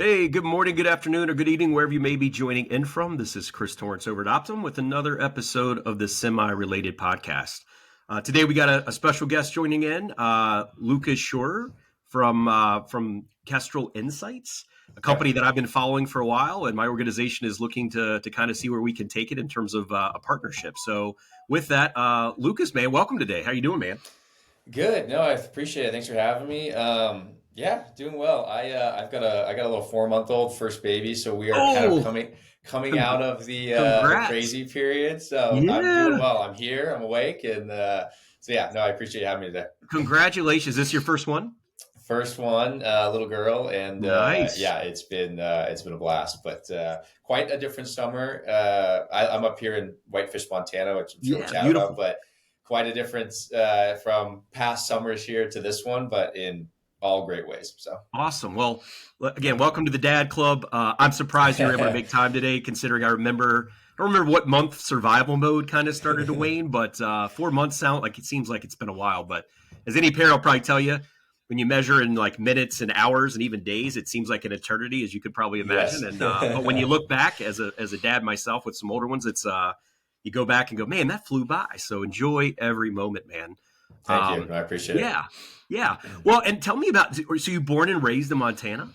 Hey, good morning, good afternoon, or good evening, wherever you may be joining in from. This is Chris Torrence over at Optum with another episode of the Semi-Related Podcast. Today we got a special guest joining in, Lucas Schorer from Kestrel Insights, a company Yep. that I've been following for a while, and my organization is looking to kind of see where we can take it in terms of a partnership. So with that, Lucas, man, welcome today. How you doing, man? Good. No, I appreciate it. Thanks for having me. Yeah, doing well. I got a little 4 month old first baby, so we are kind of Oh, coming con- out of the congrats. crazy period. So I'm doing Yeah. well. I'm here. I'm awake, and so yeah. No, I appreciate you having me today. Congratulations. Is this your first one? First one, little girl, and Nice. yeah, it's been a blast, but quite a different summer. I'm up here in Whitefish, Montana, which I'm sure we'll Yeah, chat about, beautiful. but quite a difference from past summers here to this one, but in all great ways. So Awesome. Well, again, welcome to the Dad Club. I'm surprised you were able to make time today, considering I don't remember what month survival mode kind of started to wane, but 4 months sound like it seems like it's been a while. But as any parent will probably tell you, when you measure in like minutes and hours and even days, it seems like an eternity, as you could probably imagine. yes. And but when you look back as a dad myself with some older ones, it's you go back and go, man, that flew by. So enjoy every moment, man. Thank you. Um, No, I appreciate it. yeah, yeah. Well, and tell me about. So you born and raised in Montana?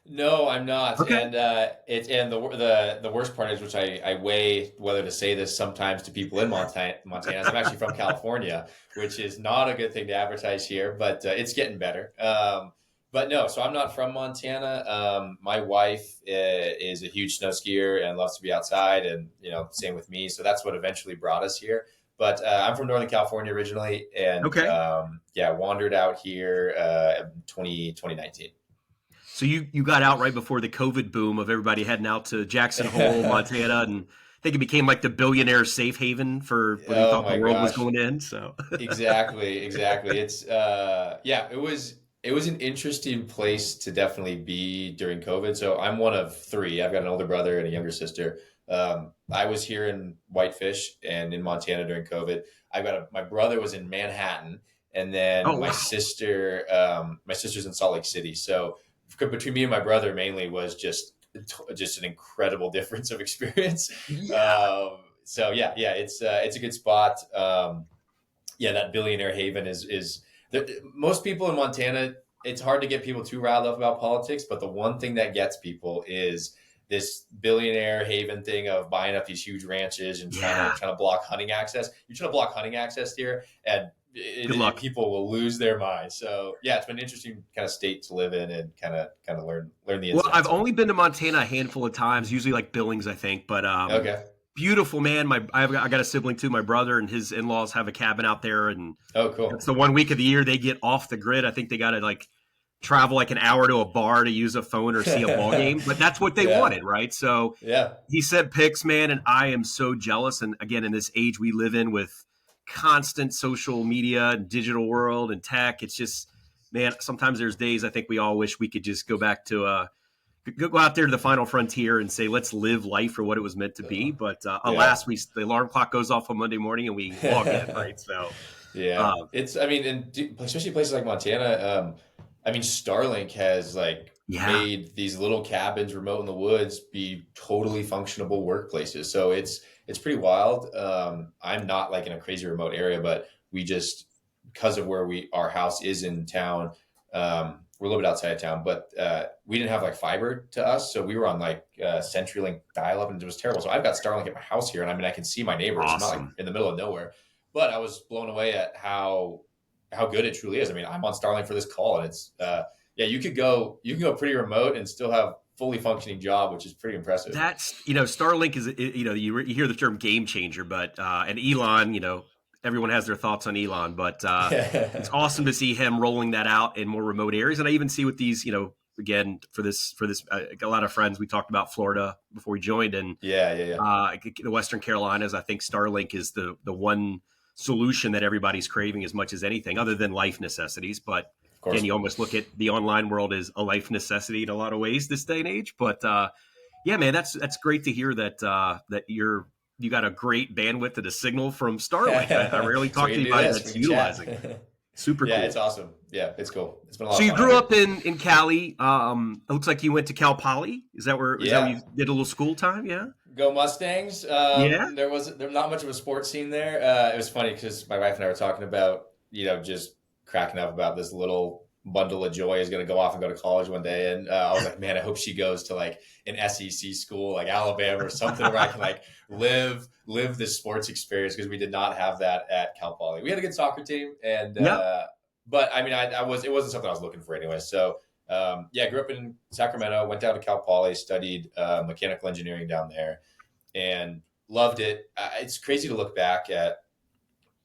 No, I'm not, Okay. and the worst part is, which I weigh whether to say this sometimes to people in Montana. Is I'm actually from California, which is not a good thing to advertise here, but it's getting better. But no, so I'm not from Montana. My wife is a huge snow skier and loves to be outside, and same with me. So that's what eventually brought us here. But I'm from Northern California originally, and Okay. yeah, wandered out here in 2019. So you got out right before the COVID boom of everybody heading out to Jackson Hole, Montana, and I think it became like the billionaire safe haven for when they Oh thought the my world was gosh. going in. So Exactly. It's yeah, it was an interesting place to definitely be during COVID. So I'm one of three. I've got an older brother and a younger sister. I was here in Whitefish and in Montana during COVID. My brother was in Manhattan, and then oh wow, my sister's in Salt Lake City. So between me and my brother mainly was just an incredible difference of experience. yeah, So yeah, it's a good spot. Yeah, that billionaire haven is most people in Montana. It's hard to get people too riled up about politics, but the one thing that gets people is this billionaire haven thing of buying up these huge ranches and trying yeah. to block hunting access. You're trying to block hunting access here, and Good luck. people will lose their minds. So yeah, it's been an interesting kind of state to live in and kind of learn the ins Well, and I've outs of it. only been to Montana a handful of times, usually like Billings, I think, but Okay. beautiful, man. I got a sibling too. My brother and his in laws have a cabin out there, and Oh, it's cool. the one week of the year they get off the grid. I think they got to like travel like an hour to a bar to use a phone or see a ball game, but that's what they Yeah. wanted, right? So Yeah. he sent pics, man, and I am so jealous. And again, in this age we live in with constant social media and digital world and tech, it's just, man, sometimes there's days I think we all wish we could just go back to go out there to the final frontier and say, let's live life for what it was meant to be. But Yeah. alas, the alarm clock goes off on Monday morning and we log in, right? So, Yeah, uh, I mean, especially places like Montana. I mean, Starlink has like yeah, made these little cabins remote in the woods be totally functionable workplaces. So it's pretty wild. I'm not like in a crazy remote area, but we just because of where our house is in town, we're a little bit outside of town, but we didn't have like fiber to us, so we were on like CenturyLink dial-up, and it was terrible. So I've got Starlink at my house here, and I mean, I can see my neighbors. I'm not like awesome. in the middle of nowhere. But I was blown away at how good it truly is. I mean, I'm on Starlink for this call, and it's yeah, you can go pretty remote and still have fully functioning job, which is pretty impressive. That's, Starlink is, you hear the term game changer, but and Elon, everyone has their thoughts on Elon, but it's Yeah, awesome to see him rolling that out in more remote areas. And I even see with these, again, for this, a lot of friends, we talked about Florida before we joined, and yeah. the Western Carolinas. I think Starlink is the one solution that everybody's craving as much as anything, other than life necessities. But Of again, course. you almost look at the online world as a life necessity in a lot of ways this day and age. But yeah, man, that's great to hear that you got a great bandwidth of the signal from Starlink. I rarely So talk we to can do anybody this. We that's can utilizing. chat. Super Yeah, it's cool. awesome. Yeah, it's cool. It's been a lot So of you fun out grew here. up in Cali. It looks like you went to Cal Poly. Is that where Yeah, you did a little school time? Yeah. go Mustangs. Yeah. There not much of a sports scene there. It was funny because my wife and I were talking about, just cracking up about this little bundle of joy is going to go off and go to college one day, and I was like, man, I hope she goes to like an SEC school like Alabama or something where I can like live this sports experience, because we did not have that at Cal Poly. We had a good soccer team, and Yep. but I mean, it wasn't something I was looking for anyway. So yeah, grew up in Sacramento, went down to Cal Poly, studied mechanical engineering down there, and loved it. It's crazy to look back at.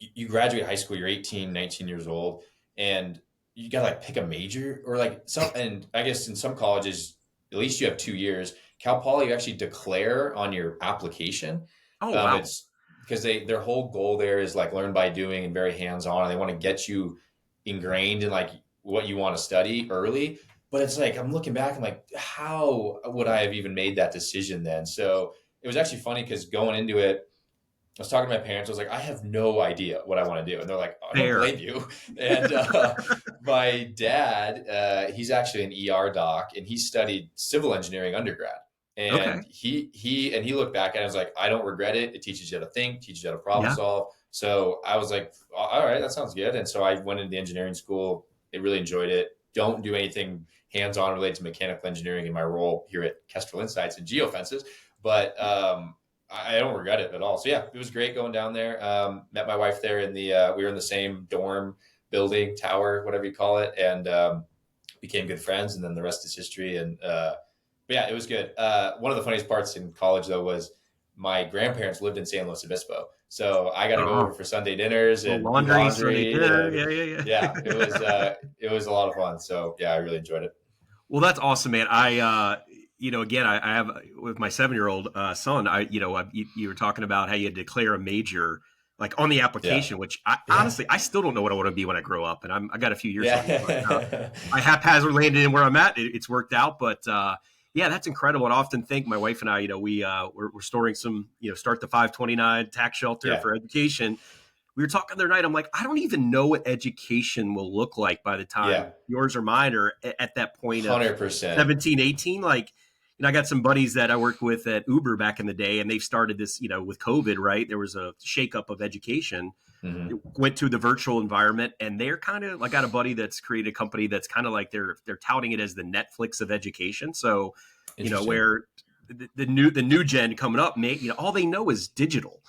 You graduate high school, you're 18, 19 years old, and you got to like pick a major or like some. And I guess in some colleges, at least you have 2 years. Cal Poly, you actually declare on your application. Oh wow. It's because their whole goal there is like learn by doing and very hands on, and they want to get you ingrained in like what you want to study early. But it's like I'm looking back, I'm like, how would I have even made that decision then? So it was actually funny because going into it, I was talking to my parents. I was like, I have no idea what I want to do. And they're like, oh, I don't Fair. blame you. And my dad, he's actually an ER doc, and he studied civil engineering undergrad. Okay. And he looked back at it and was like, I don't regret it. It teaches you how to think, teaches you how to problem Yeah. solve. So I was like, all right, that sounds good. And so I went into the engineering school. I really enjoyed it. Don't do anything hands-on related to mechanical engineering in my role here at Kestrel Insights and geofences. But I don't regret it at all. So yeah, it was great going down there. Met my wife there in the we were in the same dorm building, tower, whatever you call it, and became good friends. And then the rest is history. And but yeah, it was good. One of the funniest parts in college though was my grandparents lived in San Luis Obispo, so I got to go Oh, over for Sunday dinners little and do laundry, Sunday laundry, dinner. and Yeah, yeah, yeah, yeah. it was a lot of fun. So yeah, I really enjoyed it. Well, that's awesome, man. Again, I have with my 7-year-old son. You were talking about how you declare a major like on the Yeah, application, which I yeah, honestly I still don't know what I want to be when I grow up, and I got a few years of it, but yeah, I haphazard landed in where I'm at. It's worked out, but yeah, that's incredible. And I often think my wife and I, we're storing some, start the 529 tax shelter yeah. for education. We were talking the other night. I'm like, I don't even know what education will look like by the Yeah, time yours or mine are at that point of 100%. 17, 18. Like, I got some buddies that I worked with at Uber back in the day, and they've started this, with COVID, right? There was a shakeup of education. It Hmm. went to the virtual environment, and they're kind of, I got a buddy that's created a company that's kind of like they're touting it as the Netflix of education. So, Interesting. where the new gen coming up, all they know is digital.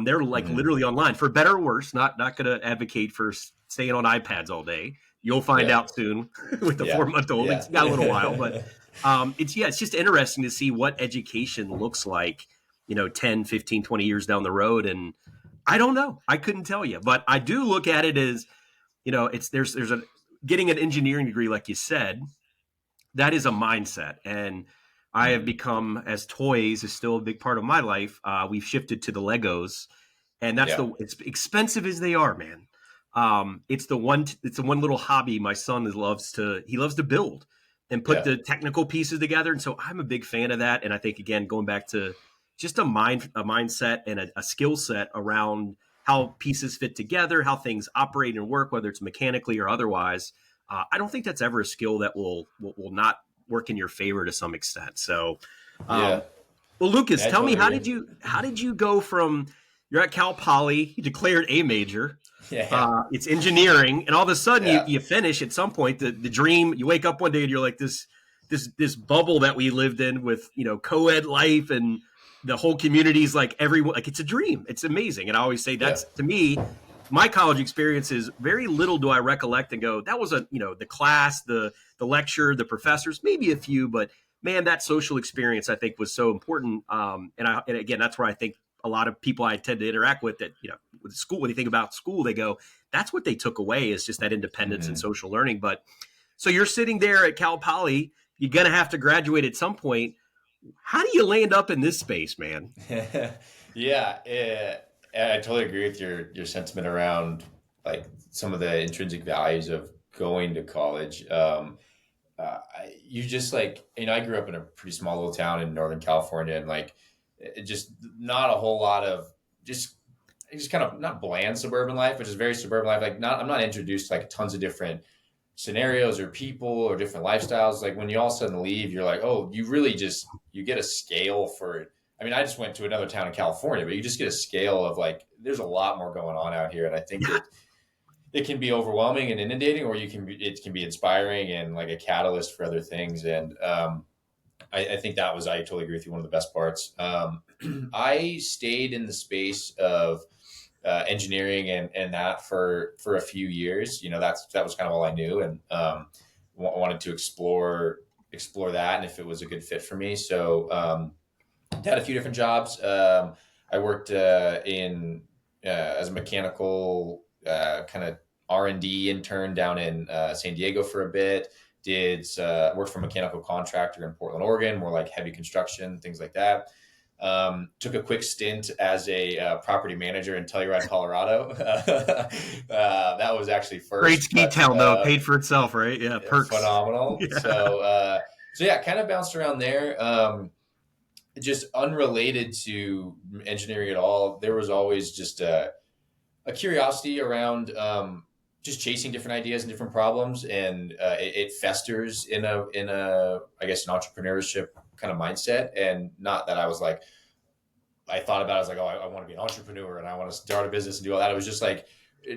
They're like Hmm. literally online for better or worse. Not going to advocate for staying on iPads all day. You'll find Yeah, out soon with the yeah, 4 month old. yeah, It's got a little while, but it's just interesting to see what education looks like, 10, 15, 20 years down the road. And I don't know. I couldn't tell you, but I do look at it as, it's there's a getting an engineering degree, like you said, that is a mindset. And I have hmm become, as toys is still a big part of my life. We've shifted to the Legos, and that's yeah, it's expensive as they are, man. It's the one little hobby my son he loves to build and put yeah. the technical pieces together. And so I'm a big fan of that. And I think, again, going back to just a mindset and a skill set around how pieces fit together, how things operate and work, whether it's mechanically or otherwise. I don't think that's ever a skill that will not work in your favor to some extent. So, Yeah, um, well, Lucas, I tell me, totally how agree. did you go from, you're at Cal Poly, you declared a major, Yeah, yeah, it's engineering, and all of a sudden you, yeah. you finish at some point the dream. You wake up one day and you're like this bubble that we lived in with co-ed life, and the whole community is like everyone, like it's a dream. It's amazing, and I always say Yeah. that's, to me, my college experience is very little do I recollect and go, that was the class, the lecture, the professors, maybe a few, but man, that social experience I think was so important. And again, that's where I think a lot of people I tend to interact with, that with school, when you think about school, they go, that's what they took away, is just that independence and Hmm. social learning. But so you're sitting there at Cal Poly, you're gonna have to graduate at some point. How do you land up in this space, man? Yeah, I totally agree with your sentiment around like some of the intrinsic values of going to college. You just like, I grew up in a pretty small little town in Northern California, and like it just not a whole lot of just just kind of not bland suburban life, but just very suburban life. Like I'm not introduced to like tons of different scenarios or people or different lifestyles. Like when you all of a sudden leave, you're like, oh, you really just, you get a scale for it. I mean, I just went to another town in California, but you just get a scale of like, there's a lot more going on out here. And I think it can be overwhelming and inundating, or it can be inspiring and like a catalyst for other things. And, I think that was, I totally agree with you, one of the best parts. I stayed in the space of engineering and that for a few years. You know, that was kind of all I knew, and wanted to explore that, and if it was a good fit for me. So had a few different jobs. I worked in as a mechanical kind of R&D intern down in San Diego for a bit. Did work for a mechanical contractor in Portland, Oregon, more like heavy construction, things like that. Took a quick stint as a property manager in Telluride, Colorado. That was actually first. Great ski town, though. Paid for itself, right? Yeah, perks. Phenomenal. Yeah. So yeah, kind of bounced around there. Just unrelated to engineering at all. There was always just a curiosity around just chasing different ideas and different problems, and it festers in a I guess an entrepreneurship kind of mindset. And not that I was like, I thought about it, I was like, oh, I want to be an entrepreneur and I want to start a business and do all that. It was just like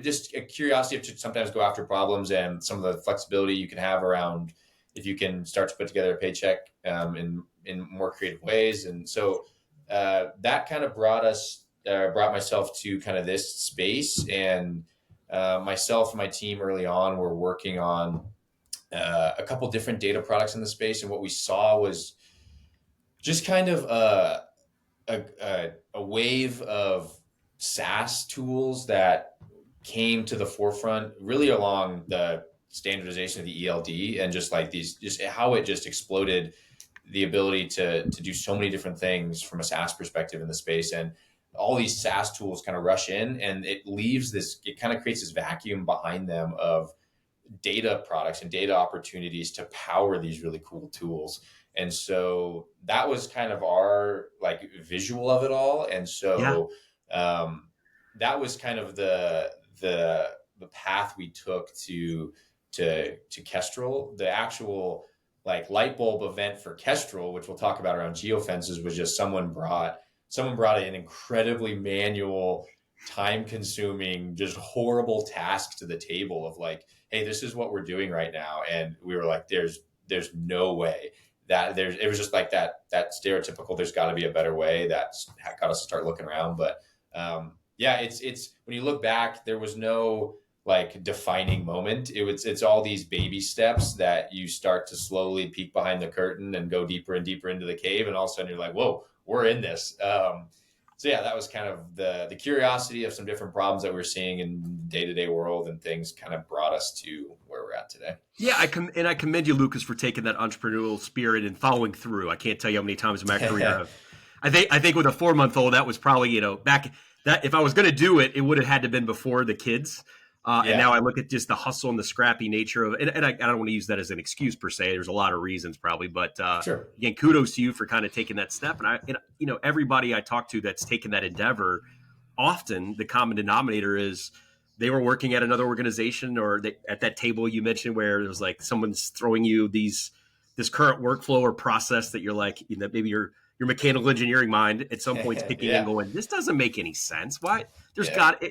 just a curiosity to sometimes go after problems, and some of the flexibility you can have around if you can start to put together a paycheck in more creative ways. And so that kind of brought myself to kind of this space. And myself and my team early on were working on a couple different data products in the space. And what we saw was just kind of a wave of SaaS tools that came to the forefront really along the standardization of the ELD, and just like just how it just exploded the ability to do so many different things from a SaaS perspective in the space. And all these SaaS tools kind of rush in, and it kind of creates this vacuum behind them of data products and data opportunities to power these really cool tools. And so that was kind of our like visual of it all. And so that was kind of the path we took to Kestrel. The actual like light bulb event for Kestrel, which we'll talk about around geofences, was just someone brought an incredibly manual, time-consuming, just horrible task to the table of like, hey, this is what we're doing right now. And we were like, there's no way that it was just like that stereotypical, there's got to be a better way. That's got us to start looking around. But it's when you look back, there was no like defining moment. It's all these baby steps that you start to slowly peek behind the curtain and go deeper and deeper into the cave. And all of a sudden you're like, whoa, we're in this. So yeah, that was kind of the curiosity of some different problems that we were seeing in the day-to-day world, and things kind of brought us to where we're at today. Yeah, I commend you, Lucas, for taking that entrepreneurial spirit and following through. I can't tell you how many times in my career I think with a 4-month-old, that was probably, back that if I was going to do it, it would have had to have been before the kids. And now I look at just the hustle and the scrappy nature of it. And I don't want to use that as an excuse per se. There's a lot of reasons probably, but sure. Again, kudos to you for kind of taking that step. And everybody I talk to that's taken that endeavor, often the common denominator is they were working at another organization, or at that table you mentioned where it was like someone's throwing you this current workflow or process that you're like, maybe your mechanical engineering mind at some point is kicking in going, this doesn't make any sense. Why?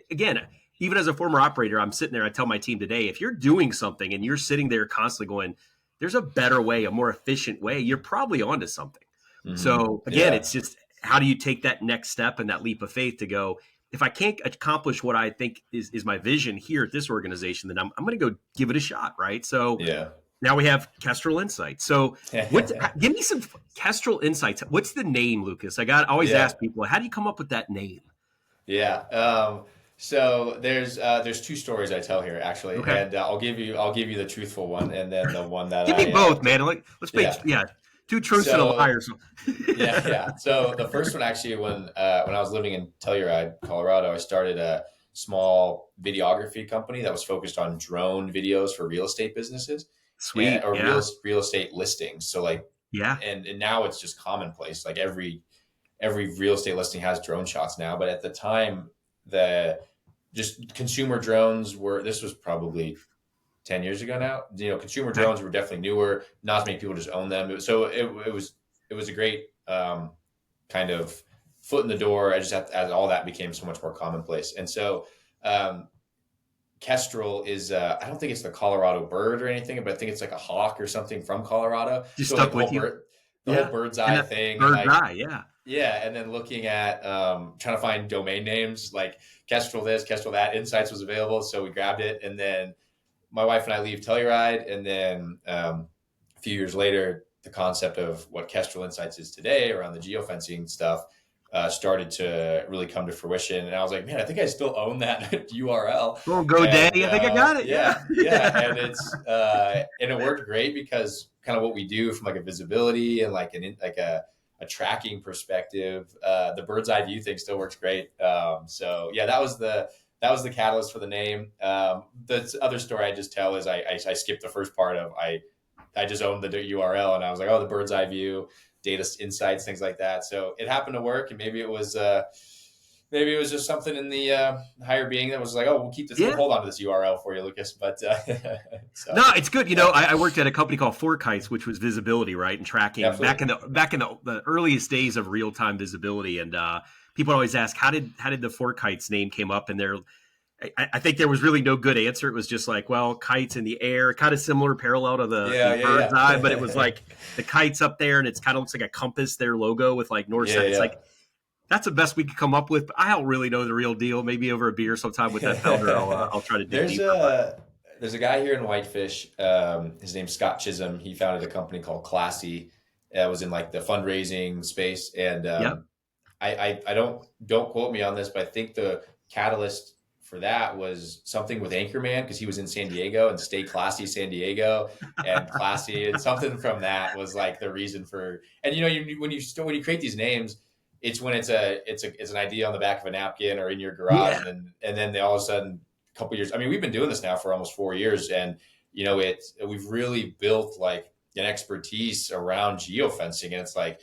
Again, even as a former operator, I'm sitting there, I tell my team today, if you're doing something and you're sitting there constantly going, there's a better way, a more efficient way, you're probably onto something. Mm-hmm. So again, it's just, how do you take that next step and that leap of faith to go, if I can't accomplish what I think is my vision here at this organization, then I'm going to go give it a shot. Right. So now we have Kestrel Insights. So give me some Kestrel Insights. What's the name, Lucas? I always ask people, how do you come up with that name? Yeah. So there's 2 stories I tell here actually, and I'll give you the truthful one, and then the one that give me both, man. Let's make 2 truths and a lie. Yeah. So the first one actually, when I was living in Telluride, Colorado, I started a small videography company that was focused on drone videos for real estate businesses. Sweet. Real estate listings. So like and now it's just commonplace. Like every real estate listing has drone shots now, but at the time, the just consumer drones this was probably 10 years ago now. Consumer drones were definitely newer. Not as many people just own them. So it was a great kind of foot in the door as all that became so much more commonplace. And so Kestrel is I don't think it's the Colorado bird or anything, but I think it's like a hawk or something from Colorado. Just So stuck like with you. The whole bird's eye thing. Bird's eye, yeah. Yeah, and then looking at trying to find domain names like Kestrel this, Kestrel that. Insights was available, so we grabbed it, and then my wife and I leave Telluride, and then a few years later, the concept of what Kestrel Insights is today around the geofencing stuff started to really come to fruition. And I was like, man, I think I still own that URL. Well, GoDaddy, I think I got it. Yeah. And it's and it worked great because kind of what we do from like a visibility and like a tracking perspective, the bird's eye view thing still works great. So yeah, that was the catalyst for the name. The other story I just tell is I skipped the first part of I just owned the URL, and I was like, oh, the bird's eye view, data insights, things like that. So it happened to work, and maybe it was just something in the higher being that was like, oh, we'll keep this, we'll hold on to this URL for you, Lucas. But so. No, it's good. I worked at a company called Forkites, which was visibility, right, and tracking. Absolutely. back in the earliest days of real time visibility, and people always ask, how did the Forkites name came up? And I think there was really no good answer. It was just like, well, kites in the air, kind of similar, parallel to the bird's eye, but it was like the kites up there, and it's kind of looks like a compass, their logo with like north side. It's like, that's the best we could come up with. But I don't really know the real deal. Maybe over a beer sometime with that founder, I'll try to dig deeper. There's a guy here in Whitefish. His name's Scott Chisholm. He founded a company called Classy. Was in like the fundraising space, and I don't quote me on this, but I think the catalyst for that was something with Anchorman, because he was in San Diego, and Stay Classy San Diego, and Classy, and something from that was like the reason for. And when you create these names, it's when it's an idea on the back of a napkin or in your garage, and then they all of a sudden, a couple of years. I mean, we've been doing this now for almost 4 years, and we've really built like an expertise around geofencing, and it's like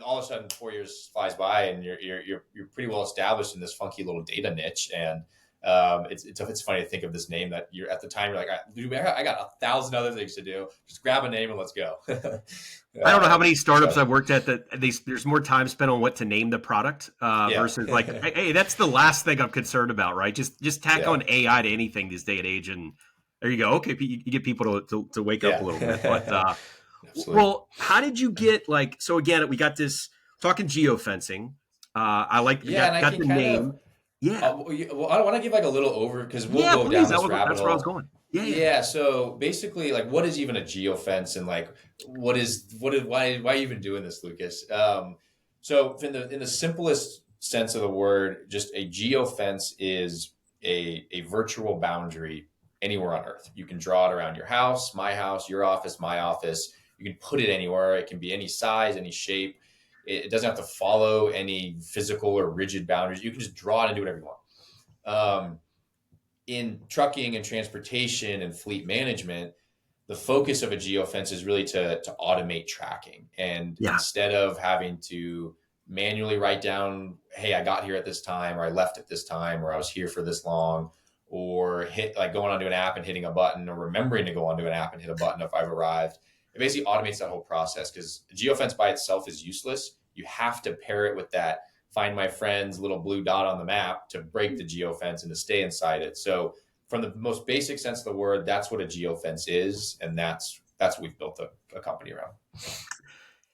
all of a sudden 4 years flies by, and you're pretty well established in this funky little data niche, and it's funny to think of this name that you're at the time you're like, I got 1,000 other things to do. Just grab a name and let's go. I don't know how many startups I've worked at that there's more time spent on what to name the product versus like, hey, that's the last thing I'm concerned about, right? Just tack on AI to anything this day and age, and there you go. Okay, you get people to wake up a little bit. But well, how did you get so again, we got this talking geofencing. I like got the name. Well, I want to give like a little over, because we'll go down this rabbit hole. That's where I was going. Yeah. So basically, like, what is even a geofence, and like, why are you even doing this, Lucas? So in the simplest sense of the word, just a geofence is a virtual boundary anywhere on Earth. You can draw it around your house, my house, your office, my office. You can put it anywhere. It can be any size, any shape. It doesn't have to follow any physical or rigid boundaries. You can just draw it and do whatever you want. In trucking and transportation and fleet management, the focus of a geofence is really to automate tracking. And instead of having to manually write down, hey, I got here at this time, or I left at this time, or I was here for this long, or going onto an app and hitting a button, or remembering to go onto an app and hit a button if I've arrived. It basically automates that whole process, because geofence by itself is useless. You have to pair it with that Find My Friends little blue dot on the map to break the geofence and to stay inside it. So from the most basic sense of the word, that's what a geofence is. And that's what we've built a company around.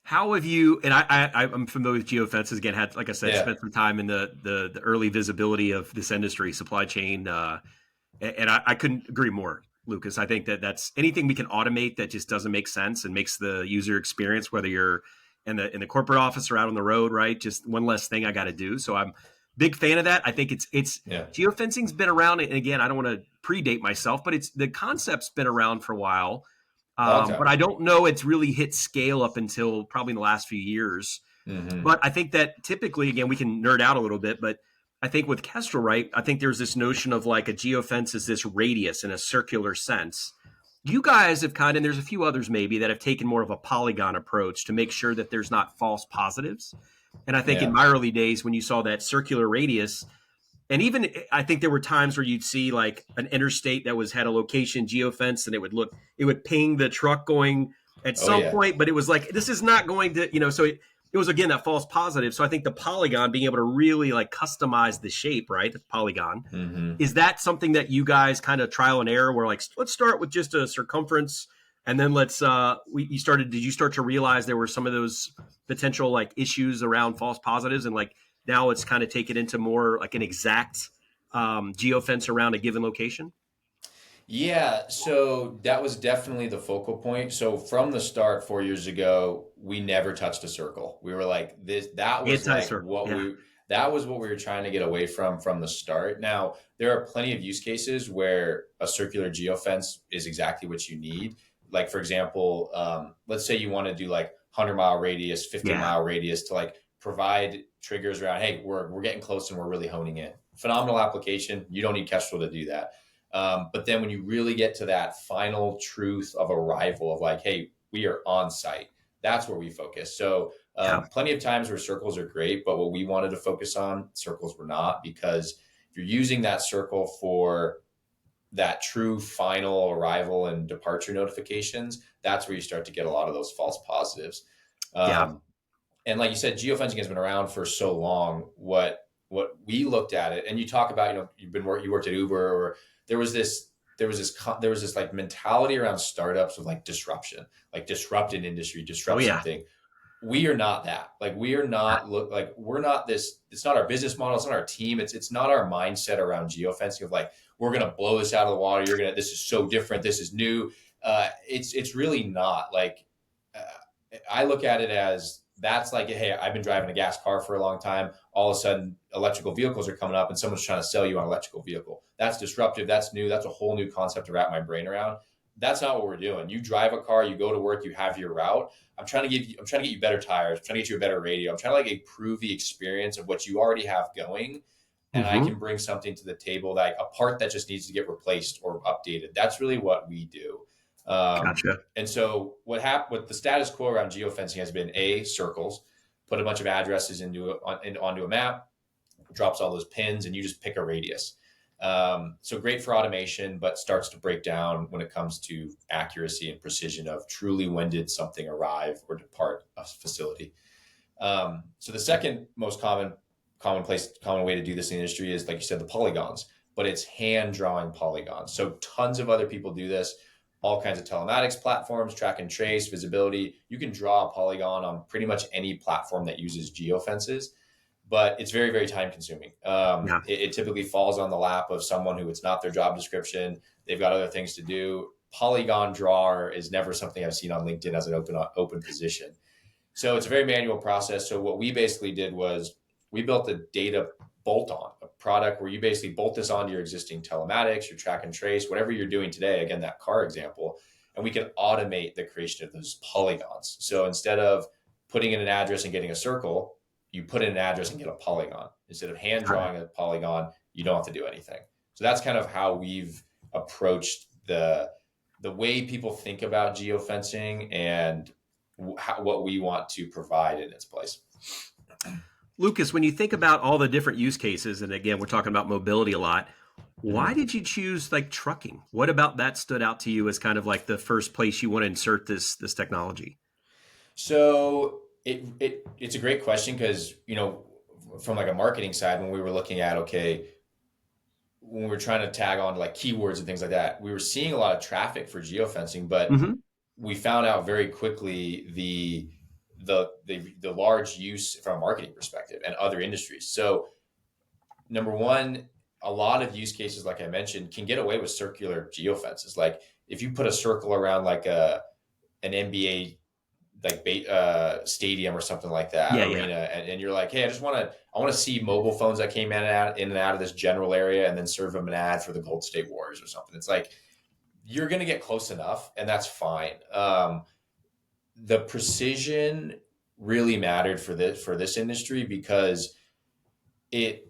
How have you, and I'm familiar with geofences, again, had, like I said, spent some time in the early visibility of this industry, supply chain. And I couldn't agree more, Lucas. I think that's anything we can automate that just doesn't make sense and makes the user experience, whether you're in the corporate office or out on the road, right? Just one less thing I got to do. So I'm a big fan of that. I think it's geofencing's been around, and again, I don't want to predate myself, but the concept's been around for a while. But I don't know it's really hit scale up until probably in the last few years. Mm-hmm. But I think that typically, again, we can nerd out a little bit, but I think with Kestrel, right, I think there's this notion of like a geofence is this radius in a circular sense. You guys have and there's a few others maybe that have taken more of a polygon approach to make sure that there's not false positives. And I think in my early days, when you saw that circular radius, And even I think there were times where you'd see like an interstate that had a location geofence, and it would ping the truck going at Oh some yeah. point, but it was like this is not going to, so it was again that false positive. So I think the polygon being able to really like customize the shape, right? The polygon. Mm-hmm. Is that something that you guys kind of trial and error where like let's start with just a circumference and then did you start to realize there were some of those potential like issues around false positives, and like now it's kind of taken into more like an exact geofence around a given location? Yeah, so that was definitely the focal point. So from the start, 4 years ago, we never touched a circle. We were like this, Anti-circle. Yeah. that was what we were trying to get away from the start. Now, there are plenty of use cases where a circular geofence is exactly what you need. Like, for example, let's say you want to do like 100-mile radius, 50 Yeah. mile radius to like provide triggers around, hey, we're getting close and we're really honing in. Phenomenal application. You don't need Kestrel to do that. But then when you really get to that final truth of arrival of like, hey, we are on site, that's where we focus. So Yeah. plenty of times where circles are great, but what we wanted to focus on, circles were not, because if you're using that circle for that true final arrival and departure notifications, that's where you start to get a lot of those false positives. Yeah. Um, and like you said, geofencing has been around for so long. What we looked at it, and you talk about, you worked at Uber, or there was this like mentality around startups of like disruption, like disrupt an industry, Oh disrupt yeah. something. We are not that. Like we are not we're not this. It's not our business model. It's not our team. It's not our mindset around geofencing of like we're gonna blow this out of the water. This is so different. This is new. It's really not like. I look at it as that's like, hey, I've been driving a gas car for a long time. All of a sudden, electrical vehicles are coming up, and someone's trying to sell you on an electrical vehicle. That's disruptive. That's new. That's a whole new concept to wrap my brain around. That's not what we're doing. You drive a car, you go to work, you have your route. I'm trying to get you better tires. I'm trying to get you a better radio. I'm trying to like improve the experience of what you already have going. And I Mm-hmm. can bring something to the table, like a part that just needs to get replaced or updated. That's really what we do. Gotcha. And so what happened with the status quo around geofencing has been circles, put a bunch of addresses onto a map, drops all those pins, and you just pick a radius. So great for automation, but starts to break down when it comes to accuracy and precision of truly when did something arrive or depart a facility. So the second most common way to do this in the industry is, like you said, the polygons, but it's hand drawing polygons. So tons of other people do this, all kinds of telematics platforms, track and trace, visibility. You can draw a polygon on pretty much any platform that uses geofences, but it's very, very time consuming. Yeah. It typically falls on the lap of someone who it's not their job description. They've got other things to do. Polygon drawer is never something I've seen on LinkedIn as an open position. So it's a very manual process. So what we basically did was we built a data bolt-on, a product where you basically bolt this onto your existing telematics, your track and trace, whatever you're doing today, again, that car example, and we can automate the creation of those polygons. So instead of putting in an address and getting a circle, you put in an address and get a polygon. Instead of hand drawing a polygon, you don't have to do anything. So that's kind of how we've approached the way people think about geofencing and what we want to provide in its place. Lucas, when you think about all the different use cases, and again, we're talking about mobility a lot, why did you choose like trucking? What about that stood out to you as kind of like the first place you want to insert this technology? So it's a great question because, from like a marketing side, when we were looking at, okay, when we were trying to tag on to like keywords and things like that, we were seeing a lot of traffic for geofencing, but Mm-hmm. we found out very quickly the large use from a marketing perspective and other industries. So number one, a lot of use cases, like I mentioned, can get away with circular geofences. Like if you put a circle around like an NBA like stadium or something like that, Yeah, arena, and you're like, hey, I want to see mobile phones that came in and out of this general area, and then serve them an ad for the Gold State Warriors or something. It's like you're going to get close enough, and that's fine. The precision really mattered for this industry because it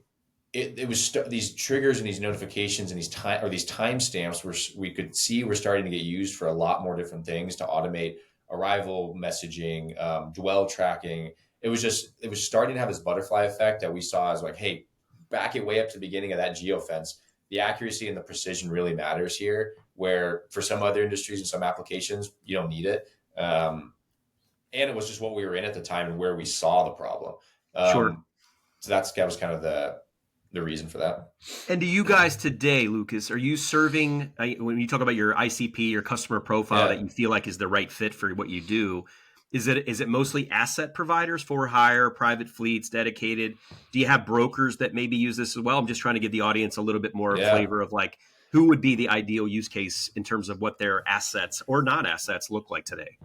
was these triggers and these notifications and these timestamps we could see were starting to get used for a lot more different things to automate arrival messaging, dwell tracking. It was starting to have this butterfly effect that we saw as like, hey, back it way up to the beginning of that geofence, the accuracy and the precision really matters here, where for some other industries and some applications, you don't need it. And it was just what we were in at the time and where we saw the problem. Sure. So that was kind of the reason for that. And do you guys today, Lucas, are you serving, when you talk about your ICP, your customer profile that you feel like is the right fit for what you do, is it mostly asset providers, for hire, private fleets, dedicated? Do you have brokers that maybe use this as well? I'm just trying to give the audience a little bit more flavor of like who would be the ideal use case in terms of what their assets or non-assets look like today.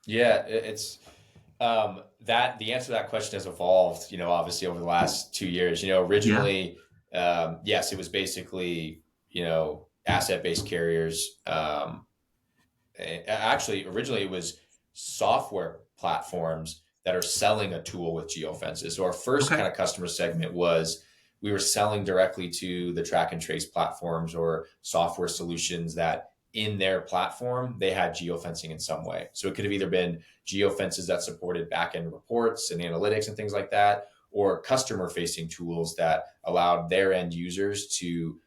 Yeah, it's that the answer to that question has evolved, obviously over the last 2 years. Originally, yes, it was basically, asset-based carriers. Actually, originally it was software platforms that are selling a tool with geofences. So our first kind of customer segment was we were selling directly to the track and trace platforms or software solutions that in their platform, they had geofencing in some way. So it could have either been geofences that supported back-end reports and analytics and things like that, or customer-facing tools that allowed their end users to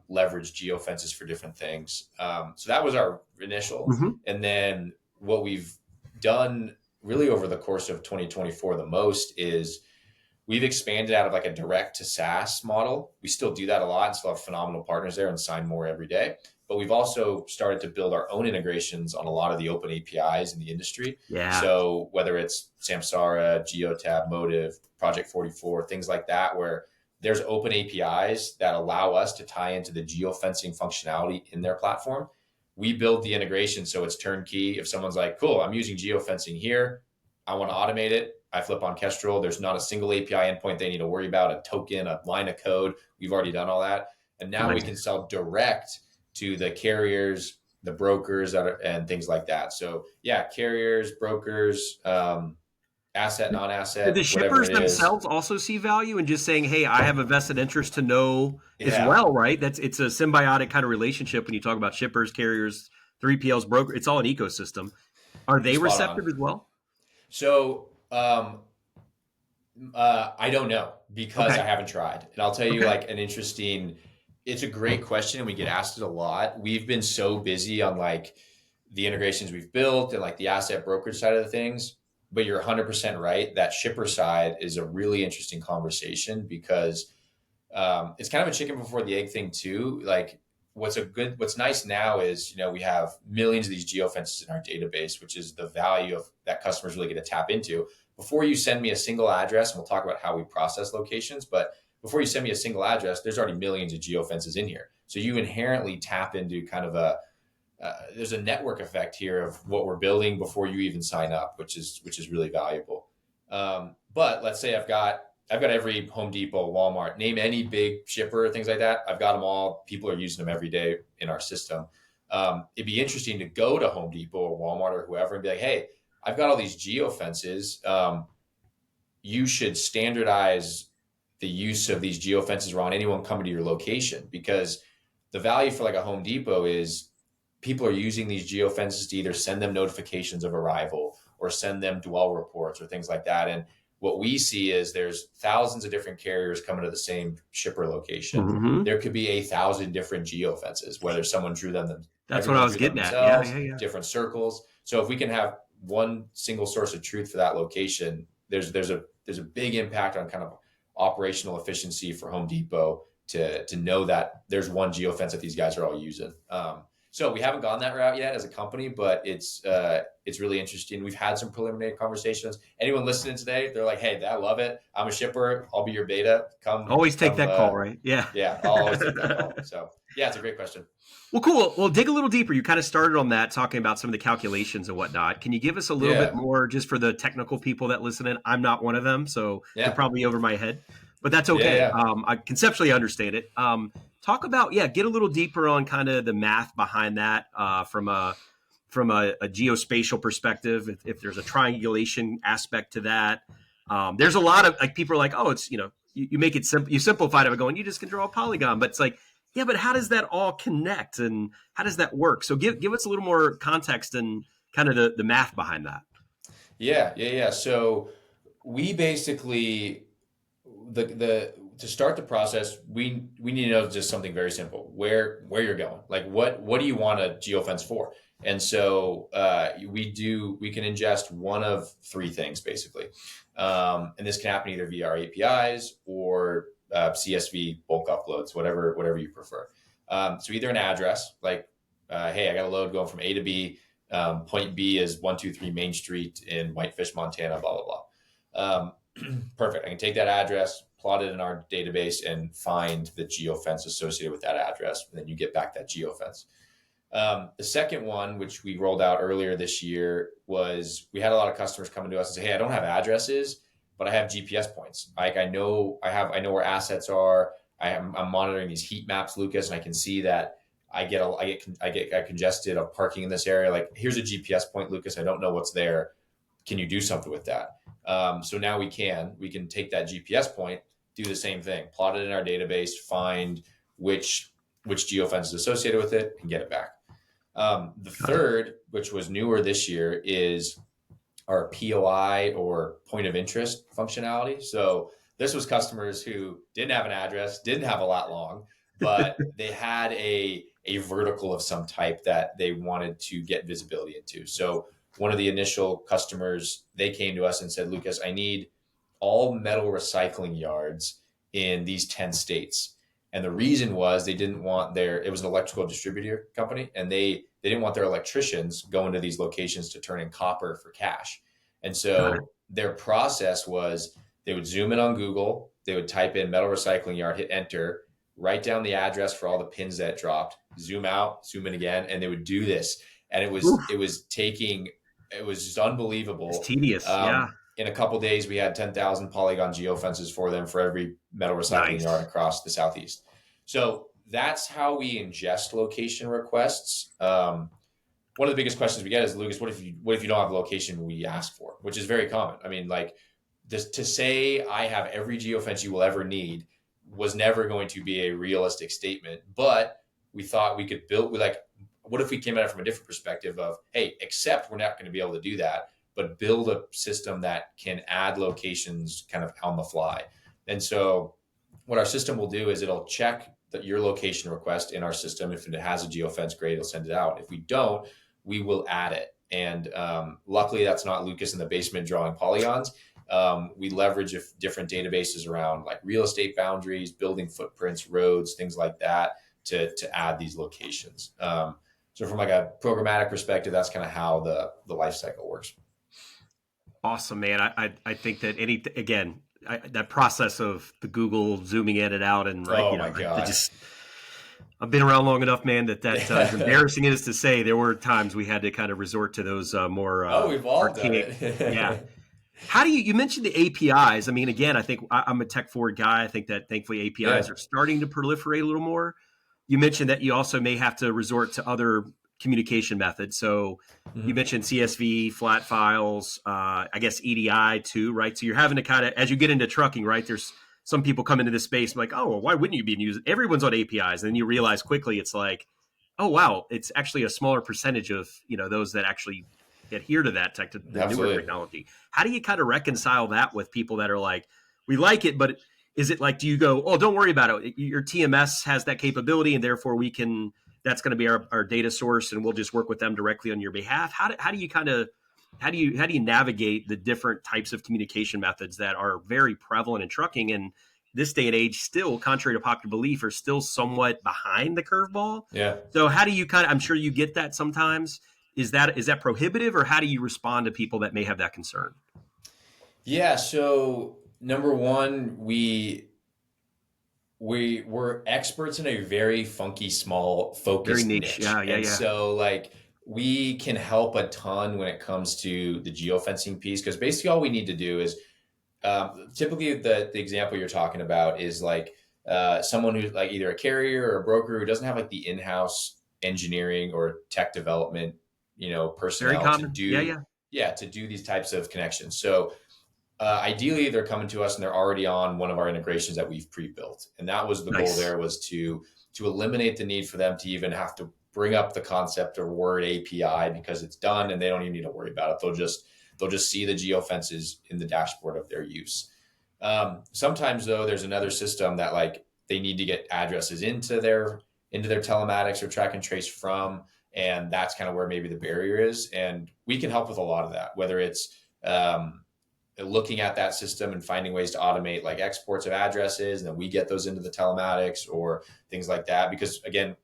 leverage geofences for different things. So that was our initial. Mm-hmm. And then what we've done really over the course of 2024 the most is we've expanded out of like a direct to SaaS model. We still do that a lot and still have phenomenal partners there and sign more every day. But we've also started to build our own integrations on a lot of the open APIs in the industry. Yeah. So whether it's Samsara, Geotab, Motive, Project 44, things like that, where there's open APIs that allow us to tie into the geofencing functionality in their platform. We build the integration so it's turnkey. If someone's like, cool, I'm using geofencing here, I want to automate it. I flip on Kestrel. There's not a single API endpoint they need to worry about, a token, a line of code. We've already done all that. And now we can sell direct to the carriers, the brokers, and things like that. So yeah, carriers, brokers, asset, non-asset, Do the whatever shippers it is. themselves also see value in just saying, hey, I have a vested interest to know as well, right? It's a symbiotic kind of relationship when you talk about shippers, carriers, 3PLs, broker. It's all an ecosystem. Are they receptive as well? So I don't know because I haven't tried. And I'll tell you it's a great question and we get asked it a lot. We've been so busy on like the integrations we've built and like the asset brokerage side of the things. But you're 100% right. That shipper side is a really interesting conversation because it's kind of a chicken before the egg thing too. Like what's nice now is, we have millions of these geofences in our database, which is the value of that customers really get to tap into. Before you send me a single address, and we'll talk about how we process locations, but before you send me a single address, there's already millions of geofences in here. So you inherently tap into kind of there's a network effect here of what we're building before you even sign up, which is really valuable. But let's say I've got every Home Depot, Walmart, name any big shipper, things like that. I've got them all. People are using them every day in our system. It'd be interesting to go to Home Depot or Walmart or whoever and be like, hey, I've got all these geofences. You should standardize the use of these geofences around anyone coming to your location, because the value for like a Home Depot is people are using these geofences to either send them notifications of arrival or send them dwell reports or things like that. And what we see is there's thousands of different carriers coming to the same shipper location. Mm-hmm. There could be 1,000 different geofences, whether someone drew them. That's what I was getting at. Yeah. Different circles. So if we can have one single source of truth for that location, there's a big impact on kind of operational efficiency for Home Depot to know that there's one geofence that these guys are all using. So we haven't gone that route yet as a company, but it's really interesting. We've had some preliminary conversations. Anyone listening today, they're like, hey, I love it. I'm a shipper. I'll be your beta. Always take that call, right? Yeah. Yeah, I'll always take that call. So yeah, it's a great question. Well, cool. Well, dig a little deeper. You kind of started on that, talking about some of the calculations and whatnot. Can you give us a little bit more just for the technical people that listen in? I'm not one of them, so they're probably over my head, but that's okay. Yeah. I conceptually understand it. Talk about, get a little deeper on kind of the math behind that from a geospatial perspective. If there's a triangulation aspect to that, there's a lot of like people are like, oh, it's you make it simple. You simplified it by going, you just can draw a polygon, but it's like, yeah, but how does that all connect and how does that work? So give us a little more context and kind of the math behind that. Yeah. So we basically to start the process, we need to know just something very simple: where you're going. Like what do you want a geofence for? And so we can ingest one of three things basically, and this can happen either via our APIs or CSV bulk uploads, whatever you prefer. So either an address, like hey, I got a load going from A to B. Point B is 123 Main Street in Whitefish, Montana. Blah blah blah. Perfect. I can take that address, plot it in our database, and find the geofence associated with that address. And then you get back that geofence. The second one, which we rolled out earlier this year, was we had a lot of customers coming to us and say, "Hey, I don't have addresses, but I have GPS points. Like I know where assets are. I'm monitoring these heat maps, Lucas, and I can see that I get congested of parking in this area. Like here's a GPS point, Lucas. I don't know what's there. Can you do something with that?" So now we can take that GPS point, do the same thing, plot it in our database, find which geofence is associated with it, and get it back. The third, which was newer this year, is our POI or point of interest functionality. So this was customers who didn't have an address, didn't have a lot long, but they had a vertical of some type that they wanted to get visibility into. So one of the initial customers, they came to us and said, "Lucas, I need all metal recycling yards in these 10 states." And the reason was they didn't want it was an electrical distributor company, and they didn't want their electricians going to these locations to turn in copper for cash. And so their process was they would zoom in on Google, they would type in metal recycling yard, hit enter, write down the address for all the pins that dropped, zoom out, zoom in again, and they would do this. And it was just unbelievable. It's tedious. In a couple of days, we had 10,000 polygon geofences for them for every metal recycling yard across the Southeast. So that's how we ingest location requests. One of the biggest questions we get is, Lucas, what if you don't have the location we asked for, which is very common. I mean, like to say I have every geofence you will ever need was never going to be a realistic statement, but we thought we could build what if we came at it from a different perspective of, hey, except we're not going to be able to do that, but build a system that can add locations kind of on the fly. And so what our system will do is it'll check your location request in our system. If it has a geofence, great, it'll send it out. If we don't, we will add it. And luckily, that's not Lucas in the basement drawing polygons. We leverage different databases around like real estate boundaries, building footprints, roads, things like that to add these locations. So from like a programmatic perspective, that's kind of how the life cycle works. Awesome, man. I think that that process of the Google zooming in and out and my God. I've been around long enough, man, that as embarrassing it is to say, there were times we had to kind of resort to those more we've all done it. Yeah. How do you mentioned the APIs? I mean, again, I think I'm a tech forward guy. I think that thankfully APIs are starting to proliferate a little more. You mentioned that you also may have to resort to other communication methods. So you mentioned CSV, flat files, I guess EDI too, right? So you're having to kind of, as you get into trucking, right, there's some people come into this space like, oh, well, why wouldn't you be using? Everyone's on APIs. And then you realize quickly it's like, oh, wow, it's actually a smaller percentage of, those that actually adhere to that the newer technology. How do you kind of reconcile that with people that are like, we like it, but is it like, do you go, oh, don't worry about it. Your TMS has that capability and therefore that's going to be our data source and we'll just work with them directly on your behalf. How do you navigate the different types of communication methods that are very prevalent in trucking and this day and age still, contrary to popular belief, are still somewhat behind the curveball? Yeah. So how do you I'm sure you get that sometimes. Is that prohibitive, or how do you respond to people that may have that concern? Yeah. So number one, we're experts in a very funky, small, focused niche. Yeah. So like we can help a ton when it comes to the geofencing piece, because basically all we need to do is typically the example you're talking about is like someone who's like either a carrier or a broker who doesn't have like the in-house engineering or tech development, personnel to do to do these types of connections. So ideally, they're coming to us and they're already on one of our integrations that we've pre-built. And that was the goal there, was to eliminate the need for them to even have to bring up the concept or word API, because it's done and they don't even need to worry about it. They'll just see the geofences in the dashboard of their use. Sometimes though, there's another system that like they need to get addresses into their telematics or track and trace from, and that's kind of where maybe the barrier is. And we can help with a lot of that, whether it's looking at that system and finding ways to automate like exports of addresses, and then we get those into the telematics or things like that. Because again,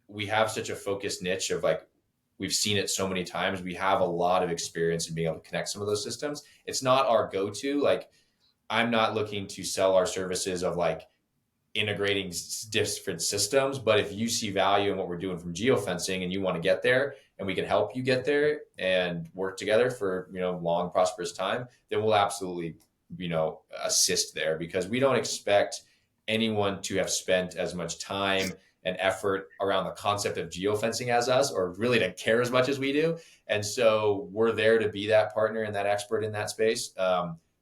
we have such a focused niche of like, we've seen it so many times. We have a lot of experience in being able to connect some of those systems. It's not our go-to. Like, I'm not looking to sell our services of like integrating different systems, but if you see value in what we're doing from geofencing and you want to get there and we can help you get there and work together for, long prosperous time, then we'll absolutely, assist there, because we don't expect anyone to have spent as much time and effort around the concept of geofencing as us, or really to care as much as we do. And so we're there to be that partner and that expert in that space.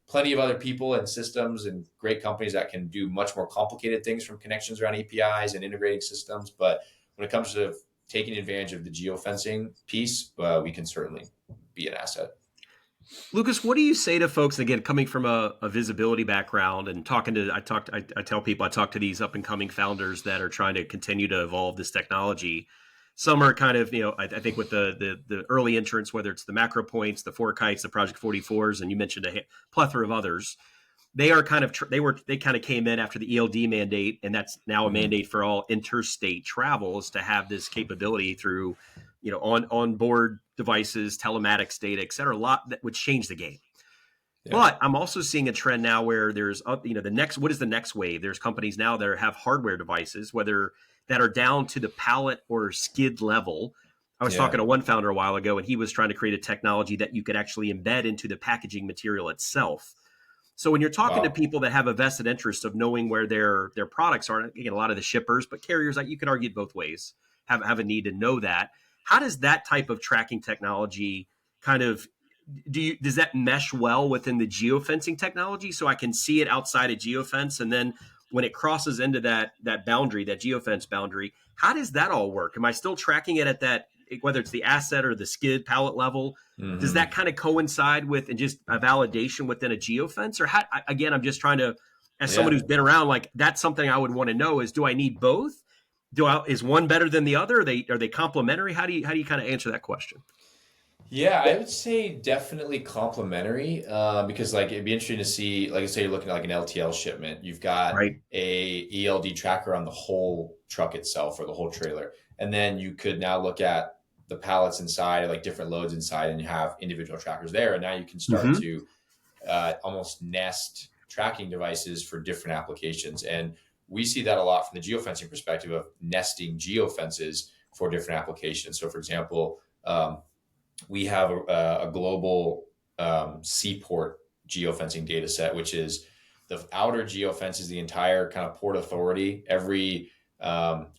Plenty of other people and systems and great companies that can do much more complicated things, from connections around APIs and integrating systems. But when it comes to taking advantage of the geofencing piece, we can certainly be an asset. Lucas, what do you say to folks, again, coming from a visibility background and I tell people, I talk to these up and coming founders that are trying to continue to evolve this technology. Some are kind of, I think with the early entrants, whether it's the Macro Points, the Four Kites, the Project 44s, and you mentioned a plethora of others, they are kind of, they kind of came in after the ELD mandate, and that's now a mandate for all interstate travels to have this capability through, on board devices, telematics data, et cetera, a lot that would change the game. Yeah. But I'm also seeing a trend now where there's, what is the next wave? There's companies now that have hardware devices, whether that are down to the pallet or skid level. I was talking to one founder a while ago, and he was trying to create a technology that you could actually embed into the packaging material itself. So when you're talking to people that have a vested interest of knowing where their products are, again, a lot of the shippers, but carriers, like, you could argue both ways, have a need to know that. How does that type of tracking technology kind of, does that mesh well within the geofencing technology, so I can see it outside of geofence, and then when it crosses into that boundary, that geofence boundary, how does that all work? Am I still tracking it at that, whether it's the asset or the skid pallet level? Mm-hmm. Does that kind of coincide with and just a validation within a geofence? Or how, again, I'm just trying to, as someone who's been around, like, that's something I would want to know is, do I need both? Is one better than the other? Are they complementary? How do you kind of answer that question? Yeah, I would say definitely complementary, because like it'd be interesting to see, like I say, you're looking at like an LTL shipment. You've got a ELD tracker on the whole truck itself or the whole trailer, and then you could now look at the pallets inside, like different loads inside, and you have individual trackers there. And now you can start to almost nest tracking devices for different applications. And we see that a lot from the geofencing perspective of nesting geofences for different applications. So, for example, we have a global seaport geofencing data set, which is the outer geofence is the entire kind of port authority, every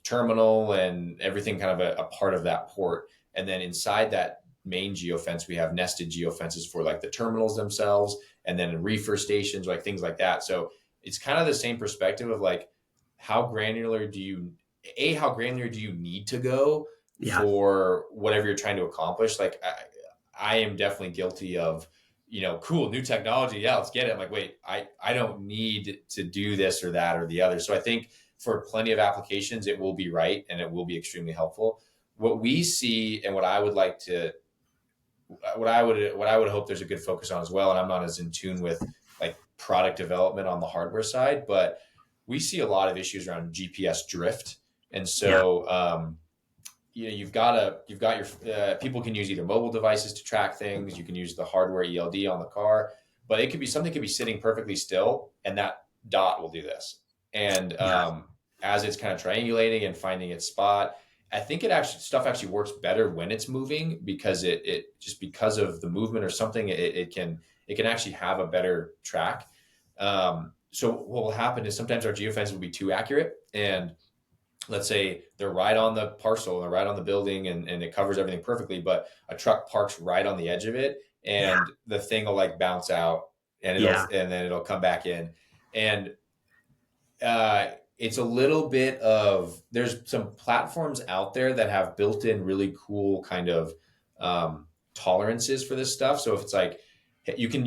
terminal and everything kind of a part of that port. And then inside that main geofence, we have nested geofences for like the terminals themselves, and then reefer stations, like things like that. So it's kind of the same perspective of like, how granular do you need to go for whatever you're trying to accomplish? Like, I am definitely guilty of, cool, new technology. Yeah, let's get it. I'm like, wait, I don't need to do this or that or the other. So I think for plenty of applications, it will be right, and it will be extremely helpful. What we see, and what I would hope there's a good focus on as well, and I'm not as in tune with like product development on the hardware side, but we see a lot of issues around GPS drift. And so, you've got your people can use either mobile devices to track things. You can use the hardware ELD on the car, but it could be something could be sitting perfectly still, and that dot will do this. And as it's kind of triangulating and finding its spot, I think stuff actually works better when it's moving, because it just because of the movement or something, it can actually have a better track. So what will happen is sometimes our geofence will be too accurate, and let's say they're right on the parcel, they're right on the building, and it covers everything perfectly, but a truck parks right on the edge of it, and the thing will like bounce out, and and then it'll come back in. And it's a little bit of, there's some platforms out there that have built in really cool kind of tolerances for this stuff. So if it's like, you can